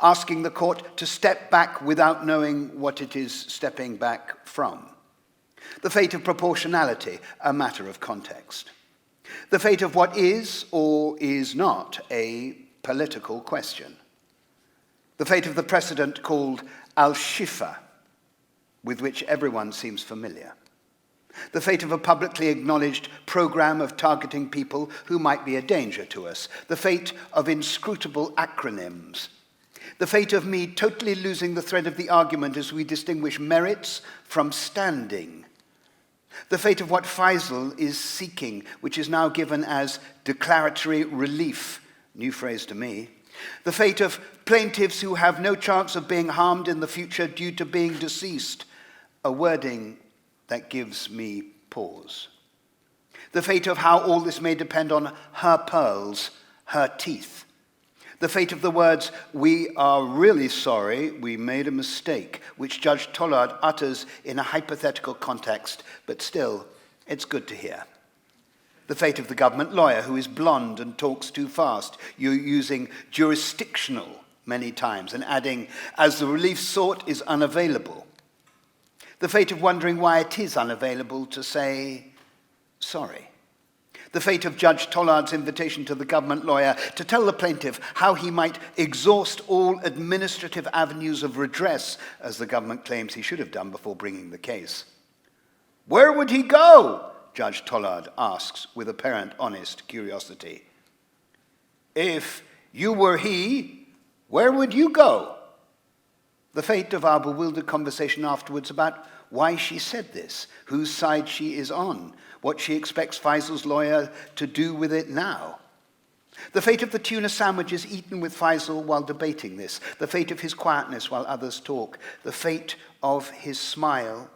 asking the court to step back without knowing what it is stepping back from. The fate of proportionality, a matter of context. The fate of what is or is not a political question. The fate of the precedent called Al-Shifa, with which everyone seems familiar. The fate of a publicly acknowledged program of targeting people who might be a danger to us. The fate of inscrutable acronyms. The fate of me totally losing the thread of the argument as we distinguish merits from standing. The fate of what Faisal is seeking, which is now given as declaratory relief, new phrase to me. The fate of plaintiffs who have no chance of being harmed in the future due to being deceased, a wording that gives me pause. The fate of how all this may depend on her pearls, her teeth. The fate of the words, "We are really sorry, we made a mistake," which Judge Tollard utters in a hypothetical context, but still, it's good to hear. The fate of the government lawyer who is blonde and talks too fast, using jurisdictional many times and adding, "as the relief sought is unavailable." The fate of wondering why it is unavailable to say sorry. The fate of Judge Tollard's invitation to the government lawyer to tell the plaintiff how he might exhaust all administrative avenues of redress, as the government claims he should have done before bringing the case. "Where would he go?" Judge Tollard asks with apparent honest curiosity. "If you were he, where would you go?" The fate of our bewildered conversation afterwards about why she said this, whose side she is on, what she expects Faisal's lawyer to do with it now. The fate of the tuna sandwiches eaten with Faisal while debating this, the fate of his quietness while others talk, the fate of his smile,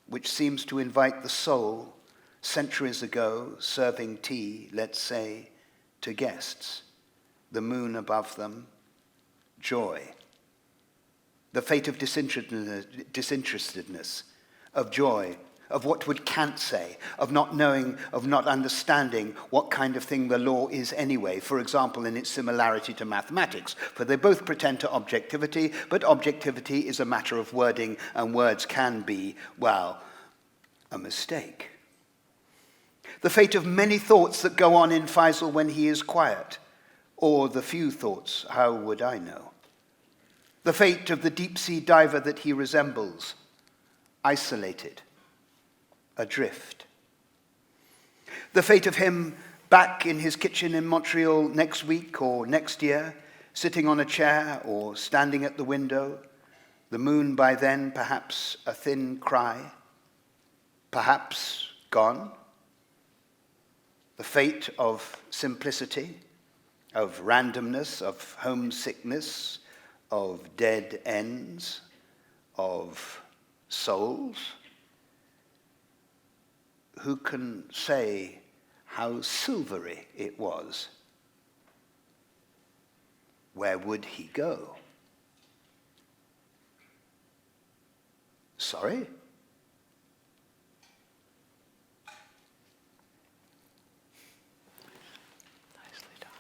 which seems to invite the soul, centuries ago, serving tea, let's say, to guests, the moon above them, joy. The fate of disinterestedness, of joy, of what would Kant say, of not knowing, of not understanding what kind of thing the law is anyway, for example, in its similarity to mathematics, for they both pretend to objectivity, but objectivity is a matter of wording, and words can be, well, a mistake. The fate of many thoughts that go on in Faisal when he is quiet, or the few thoughts, how would I know? The fate of the deep-sea diver that he resembles, isolated, adrift. The fate of him back in his kitchen in Montreal next week or next year, sitting on a chair or standing at the window, the moon by then perhaps a thin cry. perhaps gone. The fate of simplicity, of randomness, of homesickness, of dead ends, of souls. Who can say how silvery it was? Where would he go? Sorry? Nicely done.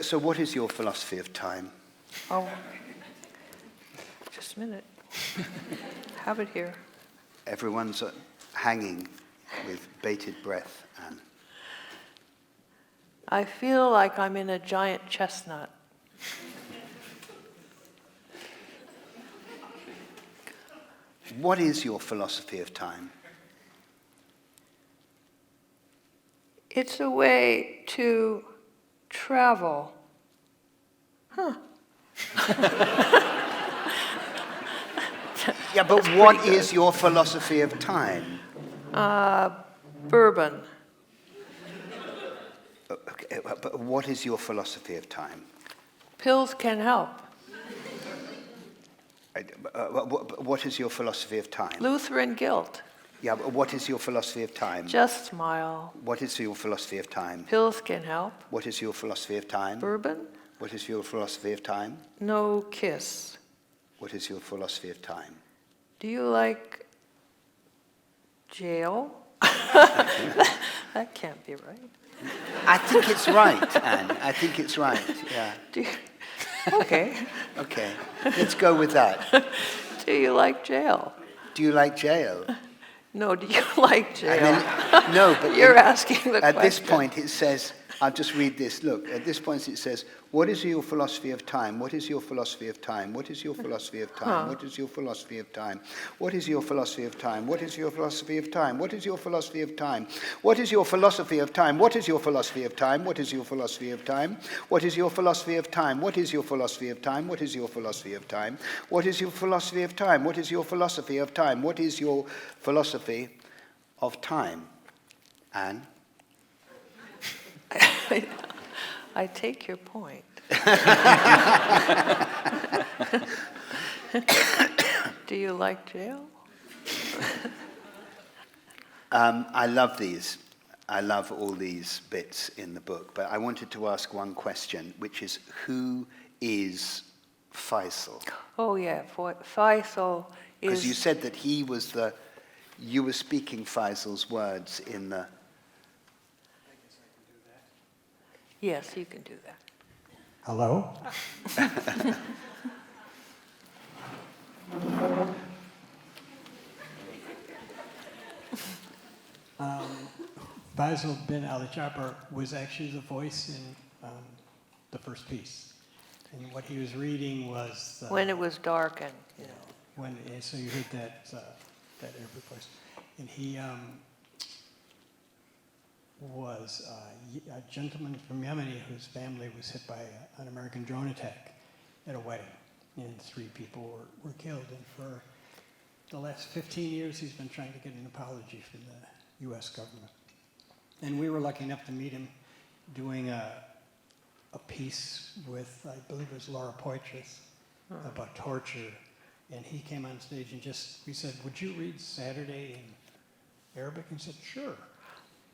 So what is your philosophy of time? Oh, just a minute. Have it here. Everyone's hanging with bated breath, Anne. I feel like I'm in a giant chestnut. What is your philosophy of time? It's a way to travel. Yeah, but what is your philosophy of time? Bourbon. Okay, but what is your philosophy of time? Pills can help. What is your philosophy of time? Lutheran guilt. Yeah, but what is your philosophy of time? Just smile. What is your philosophy of time? Pills can help. What is your philosophy of time? Bourbon? What is your philosophy of time? No kiss. What is your philosophy of time? Do you like jail? That can't be right. I think it's right, Anne. I think it's right, yeah. Do you, okay. Okay, let's go with that. Do you like jail? Do you like jail? No, do you like jail? And then, no, but You're then asking the at question. this point it says, I'll just read this. Look, at this point it says, what is your philosophy of time? What is your philosophy of time? What is your philosophy of time? What is your philosophy of time? What is your philosophy of time? What is your philosophy of time? What is your philosophy of time? What is your philosophy of time? What is your philosophy of time? What is your philosophy of time? What is your philosophy of time? What is your philosophy of time? What is your philosophy of time? What is your philosophy of time? What is your philosophy of time? What is your philosophy of time? Anne? I take your point. Do you like jail? I love these. I love all these bits in the book. But I wanted to ask one question, which is, who is Faisal? Oh, yeah. Faisal is... Because you said that he was the... You were speaking Faisal's words in the... Yes, you can do that. Hello? Faisal bin Ali Jabbar was actually the voice in the first piece. And what he was reading was... When it was dark and, you know. So you heard that Arabic voice. And he was a gentleman from Yemen whose family was hit by an American drone attack at a wedding. And 3 people were killed. And for the last 15 years, he's been trying to get an apology from the U.S. government. And we were lucky enough to meet him doing a piece with, I believe it was Laura Poitras, about torture. And he came on stage and we said, would you read Saturday in Arabic? And he said, sure.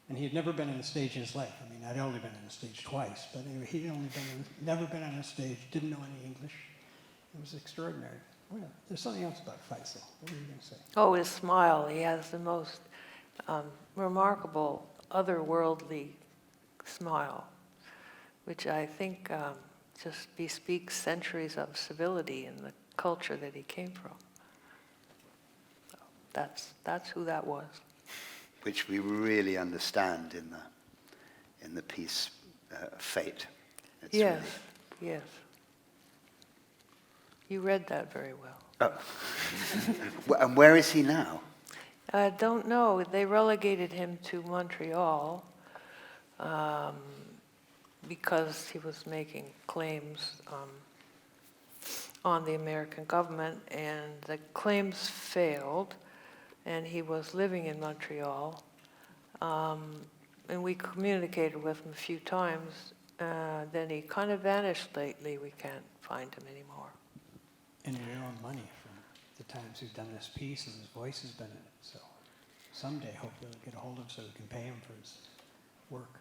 And he had never been on a stage in his life. I mean, I'd only been on a stage twice, but anyway, he'd never been on a stage, didn't know any English. It was extraordinary. Well, there's something else about Faisal. What were you going to say? Oh, his smile. He has the most remarkable, otherworldly smile, which I think just bespeaks centuries of civility in the culture that he came from. So that's who that was. Which we really understand in the piece Fate. It's Yes, yes. You read that very well. And where is he now? I don't know. They relegated him to Montreal. because he was making claims on the American government, and the claims failed, and he was living in Montreal. And we communicated with him a few times. Then he kind of vanished lately. We can't find him anymore. And we own money from the times we've done this piece, and his voice has been in it. So someday, hopefully, we'll get a hold of him so we can pay him for his work.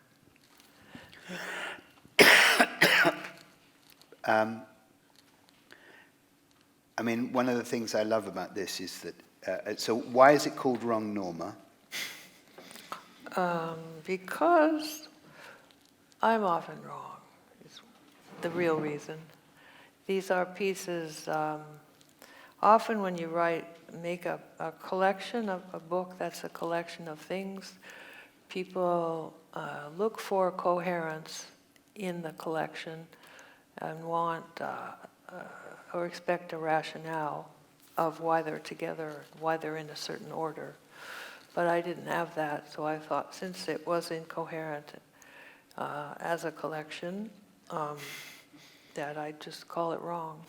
I mean, one of the things I love about this is that, so why is it called Wrong Norma? Because I'm often wrong, is the real reason. These are pieces, often when you make a collection of a book that's a collection of things, people look for coherence in the collection and want or expect a rationale of why they're together, why they're in a certain order. But I didn't have that, so I thought since it was incoherent as a collection, that I'd just call it wrong.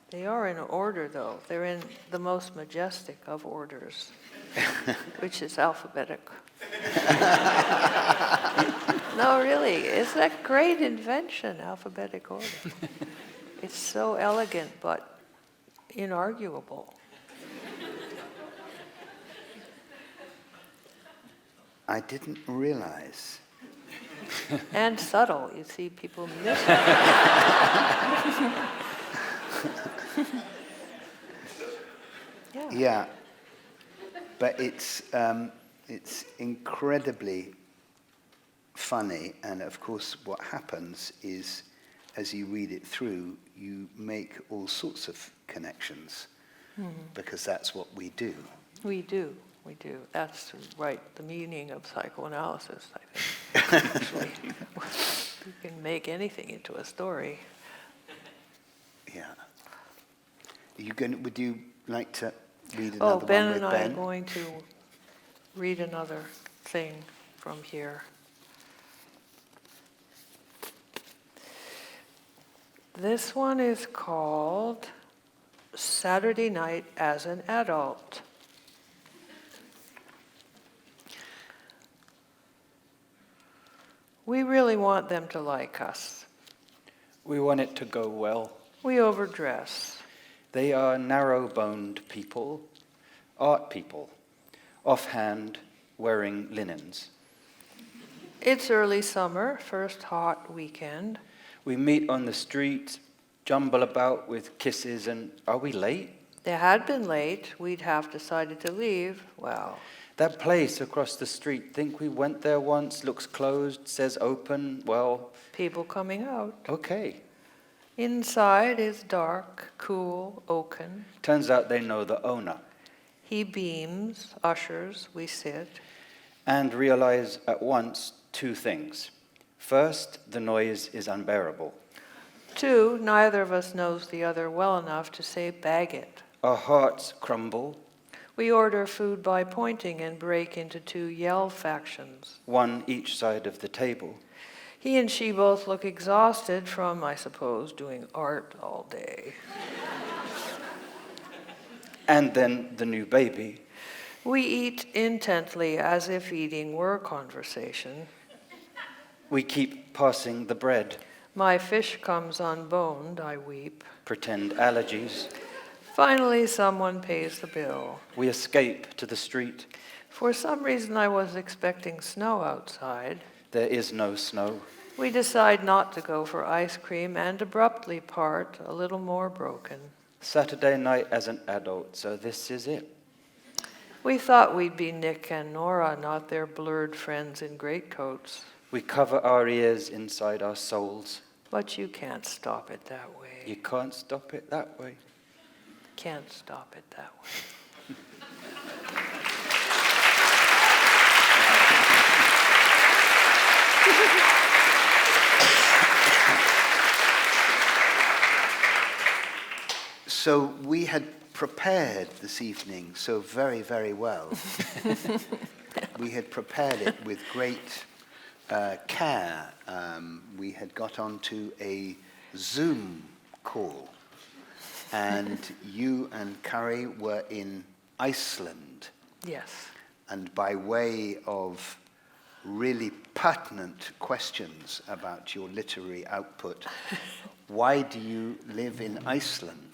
They are in order, though. They're in the most majestic of orders, which is alphabetic. No, really, it's a great invention, alphabetic order. It's so elegant, but inarguable. I didn't realize. And subtle. You see, people miss it. Yeah, but it's incredibly funny, and of course what happens is, as you read it through, you make all sorts of connections, because that's what we do. We do. That's right, the meaning of psychoanalysis, I think. Actually, you can make anything into a story. Yeah. Would you like to read another one Ben with and I Ben? are going to read another thing from here. This one is called Saturday Night as an Adult. We really want them to like us. We want it to go well. We overdress. They are narrow-boned people, art people, offhand, wearing linens. It's early summer, first hot weekend. We meet on the street, jumble about with kisses, and are we late? They had been late. We'd have decided to leave. Well, That place across the street, think we went there once, looks closed, says open, well, people coming out. okay. Inside is dark, cool, oaken. Turns out they know the owner. He beams, ushers, we sit. And realize at once two things. First, the noise is unbearable. 2, neither of us knows the other well enough to say bag it. Our hearts crumble, We order food by pointing and break into 2 yell factions. one each side of the table. He and she both look exhausted from, I suppose, doing art all day. And then the new baby. We eat intently as if eating were conversation. We keep passing the bread, My fish comes unboned, I weep. pretend allergies. Finally, someone pays the bill. We escape to the street. For some reason, I was expecting snow outside. There is no snow. We decide not to go for ice cream and abruptly part, a little more broken. Saturday night as an adult, so this is it. We thought we'd be Nick and Nora, not their blurred friends in greatcoats. We cover our ears inside our souls. But you can't stop it that way. You can't stop it that way. Can't stop it that way. So we had prepared this evening so very, very well. We had prepared it with great care. We had got onto a Zoom call, and you and Currie were in Iceland. Yes. And by way of really pertinent questions about your literary output, why do you live in Iceland?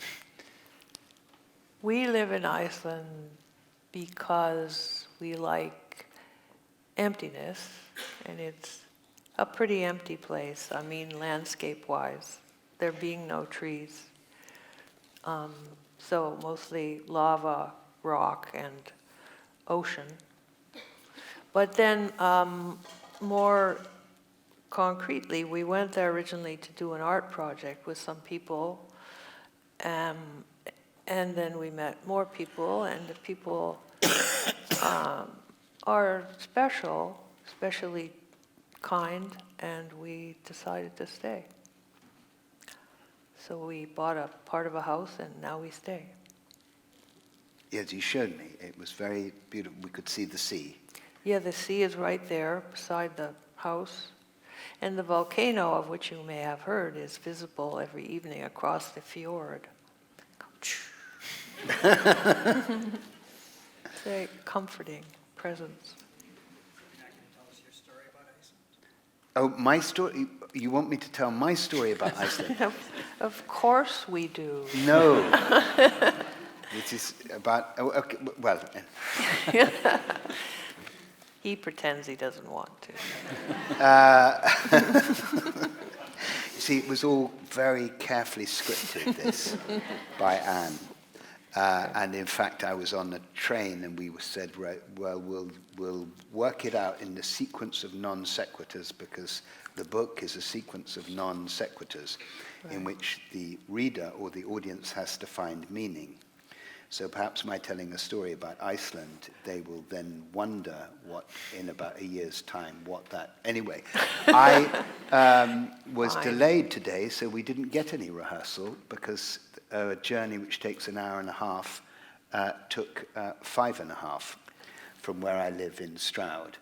We live in Iceland because we like emptiness, and it's a pretty empty place. I mean, landscape-wise, there being no trees. So mostly lava, rock, and ocean. But then more concretely, we went there originally to do an art project with some people, and then we met more people, and the people are special, especially kind, and we decided to stay. So we bought a part of a house, and now we stay. Yes, you showed me. It was very beautiful. We could see the sea. Yeah, the sea is right there beside the house. And the volcano, of which you may have heard, is visible every evening across the fjord. It's a comforting presence. Oh, my story? You want me to tell my story about Iceland? Of course we do. No. This is about, oh, okay, well. He pretends he doesn't want to. You see, it was all very carefully scripted, this, by Anne. And in fact, I was on the train and we said, right, well, we'll work it out in the sequence of non sequiturs, because the book is a sequence of non sequiturs in which the reader or the audience has to find meaning. So perhaps by telling a story about Iceland, they will then wonder what, in about a year's time, what that... Anyway, I was delayed today, so we didn't get any rehearsal, because a journey which takes an hour and a half took 5.5 from where I live in Stroud.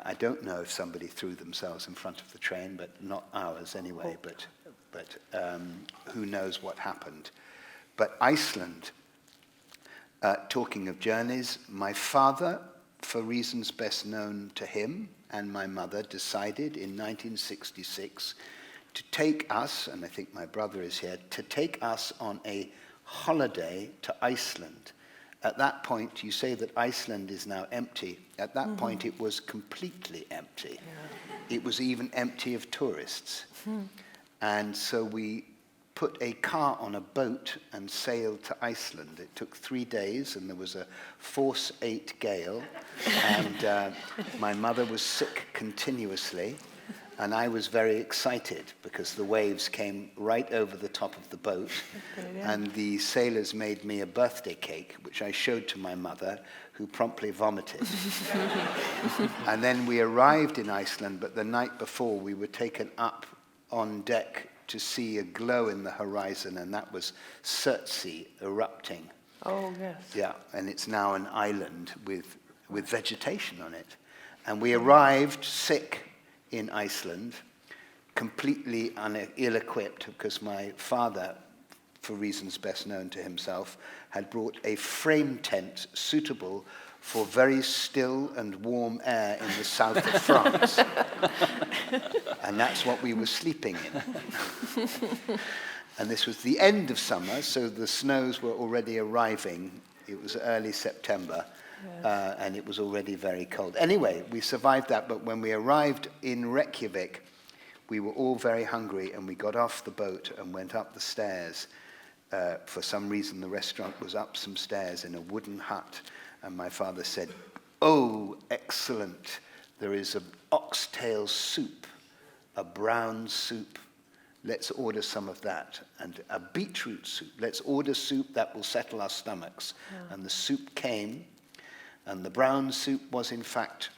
I don't know if somebody threw themselves in front of the train, but not ours anyway, but who knows what happened. But Iceland... talking of journeys, my father, for reasons best known to him, and my mother decided in 1966 to take us, and I think my brother is here, to take us on a holiday to Iceland. At that point, you say that Iceland is now empty. At that point, it was completely empty. Yeah. It was even empty of tourists. And so we put a car on a boat and sailed to Iceland. It took 3 days, and there was a force 8 gale, and my mother was sick continuously, and I was very excited because the waves came right over the top of the boat, and the sailors made me a birthday cake, which I showed to my mother, who promptly vomited. And then we arrived in Iceland, but the night before we were taken up on deck to see a glow in the horizon, and that was Surtsey erupting. Oh, yes. Yeah, and it's now an island with vegetation on it. And we arrived sick in Iceland, completely ill-equipped, because my father, for reasons best known to himself, had brought a frame tent suitable for very still and warm air in the south of France. And that's what we were sleeping in. And this was the end of summer, so the snows were already arriving. It was early September, yes. And it was already very cold. Anyway, we survived that, but when we arrived in Reykjavik, we were all very hungry, and we got off the boat and went up the stairs. For some reason, the restaurant was up some stairs in a wooden hut, and my father said, "Oh, excellent, there is an oxtail soup, a brown soup. Let's order some of that. And a beetroot soup. Let's order soup that will settle our stomachs." Yeah. And the soup came, and the brown soup was in fact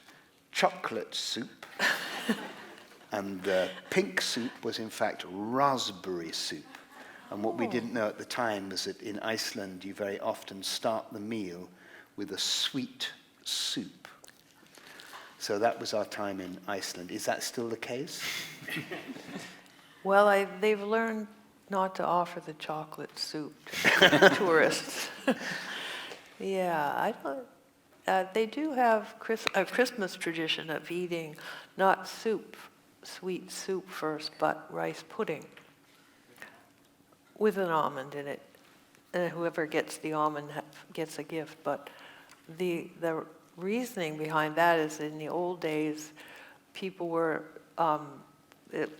chocolate soup. And the pink soup was in fact raspberry soup. And what we didn't know at the time was that in Iceland, you very often start the meal with a sweet soup. So that was our time in Iceland. Is that still the case? Well, they've learned not to offer the chocolate soup to tourists. Yeah, I don't. They do have a Christmas tradition of eating not soup, sweet soup first, but rice pudding with an almond in it. And whoever gets the almond gets a gift. But the reasoning behind that is in the old days, people were, it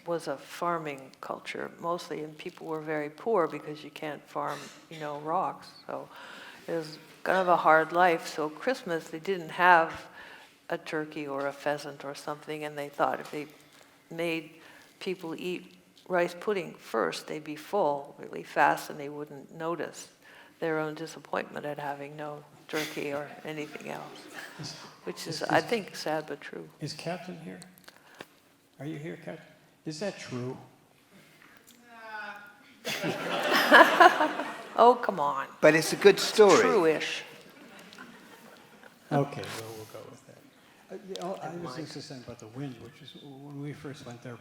was a farming culture mostly, and people were very poor because you can't farm, rocks. So it was kind of a hard life. So Christmas, they didn't have a turkey or a pheasant or something, and they thought if they made people eat rice pudding first, they'd be full really fast and they wouldn't notice their own disappointment at having no turkey or anything else, which is, I think, sad but true. Is Captain here? Are you here, Captain? Is that true? Oh, come on. But it's a good story. True-ish. Okay, well, we'll go with that. I was just saying about the wind, which is when we first went there,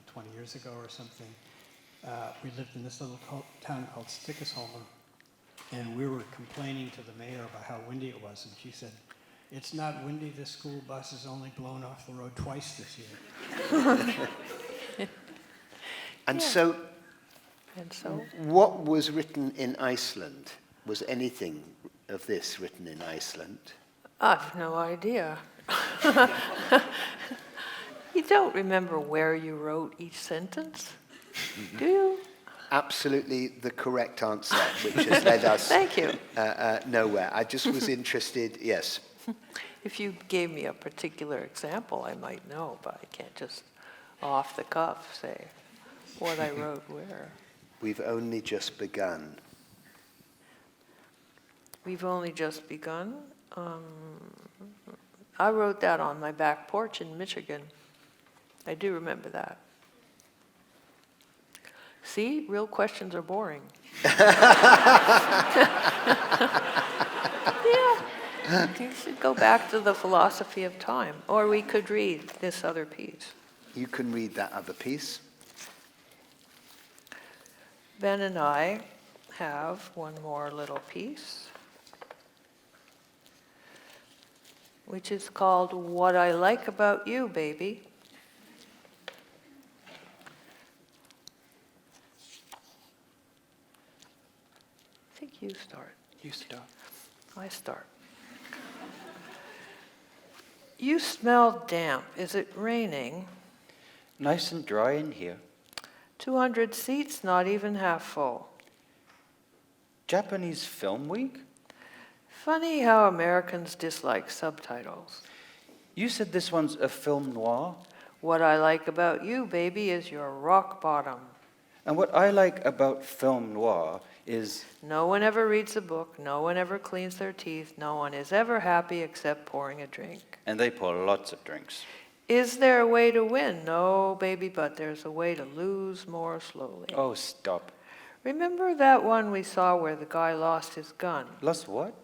20 years ago or something. We lived in this little town called Stickisholmer, and we were complaining to the mayor about how windy it was, and she said, "It's not windy. This school bus has only blown off the road twice this year." And so, And so, what was written in Iceland? Was anything of this written in Iceland? I've no idea. You don't remember where you wrote each sentence, do you? Absolutely the correct answer, which has led us Thank you. nowhere. I just was interested, yes. If you gave me a particular example, I might know, but I can't just off the cuff say what I wrote where. We've only just begun. We've only just begun. I wrote that on my back porch in Michigan. I do remember that. See, real questions are boring. Yeah, you should go back to the philosophy of time, or we could read this other piece. You can read that other piece. Ben and I have one more little piece, which is called What I Like About You, Baby. I think you start. You start. I start. You smell damp. Is it raining? Nice and dry in here. 200 seats, not even half full. Japanese Film Week? Funny how Americans dislike subtitles. You said this one's a film noir? What I like about you, baby, is your rock bottom. And what I like about film noir is No one ever reads a book, no one ever cleans their teeth, no one is ever happy except pouring a drink. and they pour lots of drinks. Is there a way to win? No, baby, but there's a way to lose more slowly. Oh, stop. Remember that one we saw where the guy lost his gun? Lost what?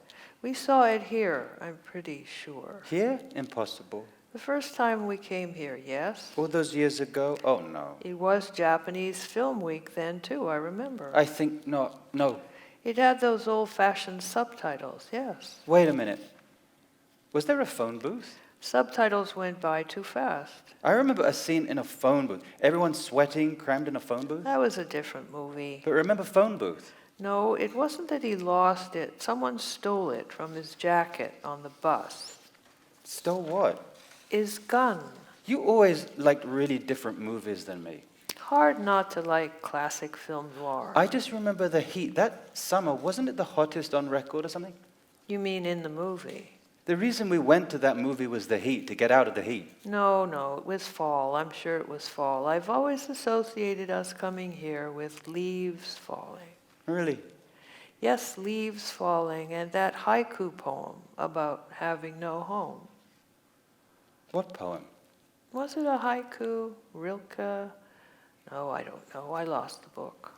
We saw it here, I'm pretty sure. Here? Impossible. The first time we came here, yes? All those years ago? Oh, no. It was Japanese Film Week then, too, I remember. I think not. No. It had those old-fashioned subtitles, yes. Wait a minute. Was there a phone booth? Subtitles went by too fast. I remember a scene in a phone booth. Everyone sweating, crammed in a phone booth. That was a different movie. But remember phone booth? No, it wasn't that he lost it. Someone stole it from his jacket on the bus. Stole what? His gun. You always liked really different movies than me. Hard not to like classic film noir. I just remember the heat. That summer, wasn't it the hottest on record or something? You mean in the movie? The reason we went to that movie was the heat, to get out of the heat. No, it was fall. I'm sure it was fall. I've always associated us coming here with leaves falling. Really? Yes, leaves falling, and that haiku poem about having no home. What poem? Was it a haiku? Rilke? No, I don't know. I lost the book.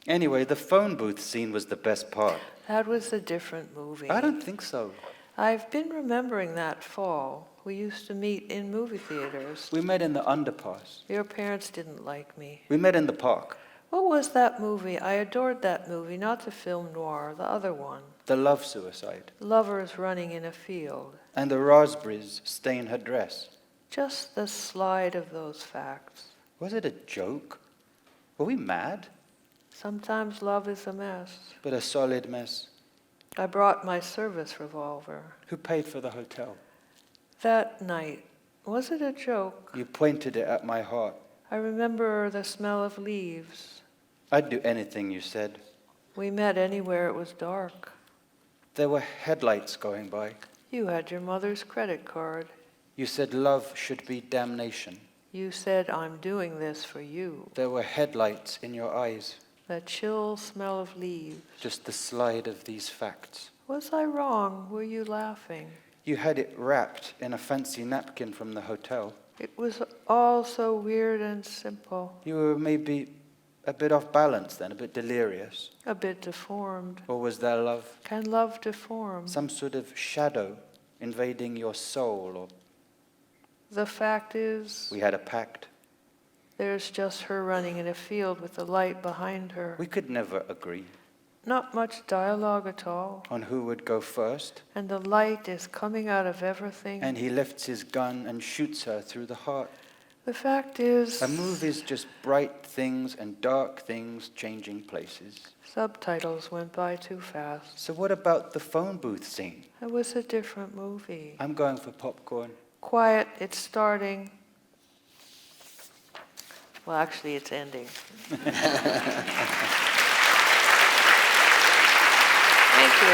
Anyway, the phone booth scene was the best part. That was a different movie. I don't think so. I've been remembering that fall. We used to meet in movie theaters. We met in the underpass. Your parents didn't like me. We met in the park. What was that movie? I adored that movie, not the film noir, the other one. The love suicide. Lovers running in a field. And the raspberries stain her dress. Just the slide of those facts. Was it a joke? Were we mad? Sometimes love is a mess. But a solid mess. I brought my service revolver. Who paid for the hotel? That night, was it a joke? You pointed it at my heart. I remember the smell of leaves. I'd do anything you said. We met anywhere it was dark. There were headlights going by. You had your mother's credit card. You said love should be damnation. You said, I'm doing this for you. There were headlights in your eyes. The chill smell of leaves. Just the slide of these facts. Was I wrong? Were you laughing? You had it wrapped in a fancy napkin from the hotel. It was all so weird and simple. You were maybe a bit off balance then, a bit delirious. A bit deformed. Or was there love? Can love deform? Some sort of shadow invading your soul, or The fact is, we had a pact. there's just her running in a field with the light behind her. We could never agree Not much dialogue at all. on who would go first, And the light is coming out of everything. and he lifts his gun and shoots her through the heart. The fact is, A movie's just bright things and dark things changing places. subtitles went by too fast. So what about the phone booth scene? It was a different movie. I'm going for popcorn. Quiet, it's starting. Well, actually, it's ending. Thank you.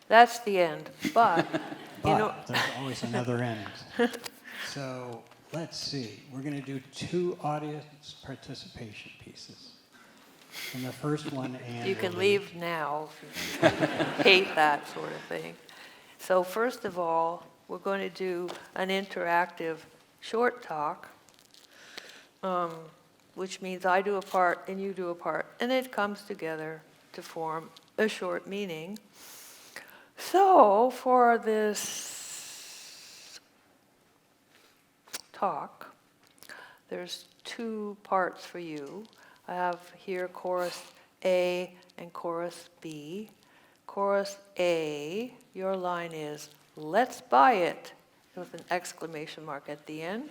That's the end, but, But there's always another end. So let's see. We're going to do 2 audience participation pieces. And the first one, Anne. you can leave now if you hate that sort of thing. So first of all, we're going to do an interactive short talk, which means I do a part and you do a part, and it comes together to form a short meaning. So for this talk, there's 2 parts for you. I have here chorus A and chorus B. Chorus A, your line is, let's buy it, with an exclamation mark at the end.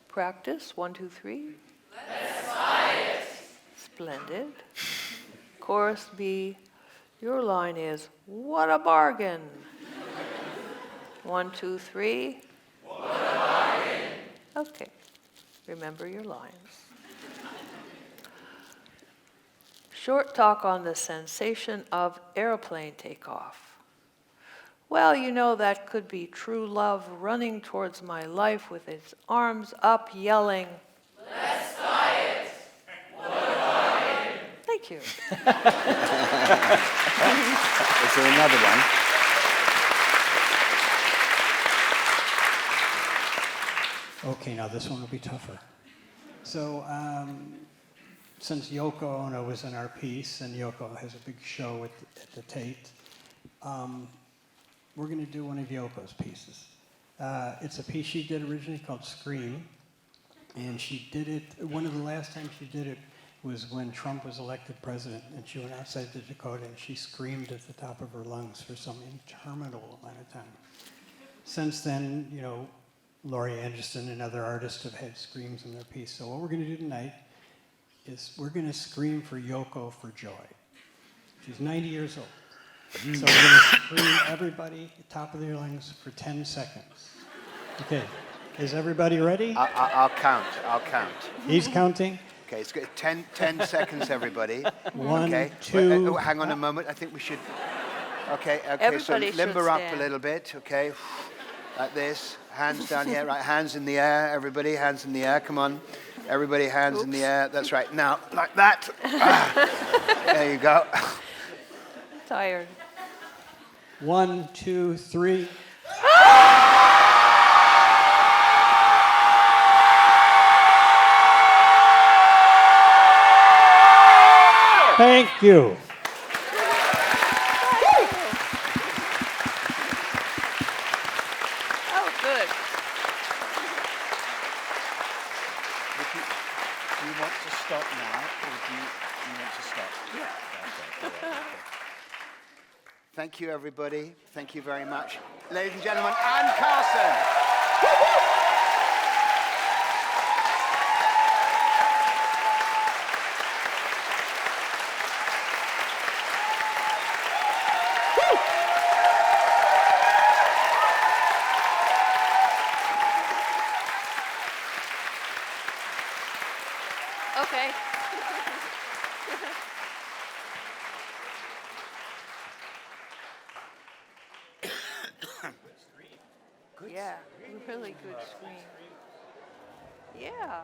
Practice, 1, 2, 3. Let's buy it. Splendid. Chorus B, your line is, what a bargain. 1, 2, 3. What a bargain. Okay, remember your lines. Short talk on the sensation of airplane takeoff. Well, you know, that could be true love running towards my life with its arms up yelling, let's buy it! What a bargain! Thank you. Is there another one? Okay, now this one will be tougher. So, since Yoko Ono was in our piece, and Yoko has a big show at the Tate, we're going to do one of Yoko's pieces. It's a piece she did originally called Scream, and she did it, one of the last times she did it was when Trump was elected president, and she went outside the Dakota and she screamed at the top of her lungs for some interminable amount of time. Since then, you know, Laurie Anderson and other artists have had screams in their piece. So what we're going to do tonight is we're going to scream for Yoko for joy. She's 90 years old. So we're going to scream everybody at the top of their lungs for 10 seconds. Okay, is everybody ready? I'll count. He's counting. Okay, it's good. 10 seconds, everybody. 1, okay. 2. Hang on a moment. I think we should. Okay. Everybody so limber should up stand. a little bit. Okay. Like this. Hands down here. Right. Hands in the air. Everybody. Hands in the air. Come on. Everybody hands in the air. That's right. Now, like that. There you go. Tired. 1, 2, 3. Thank you. Oh, good. Do you want to stop now, or do you want to stop? Yeah. Okay. Thank you, everybody. Thank you very much. Ladies and gentlemen, Anne Carson. Okay. Yeah, really good screen. Yeah.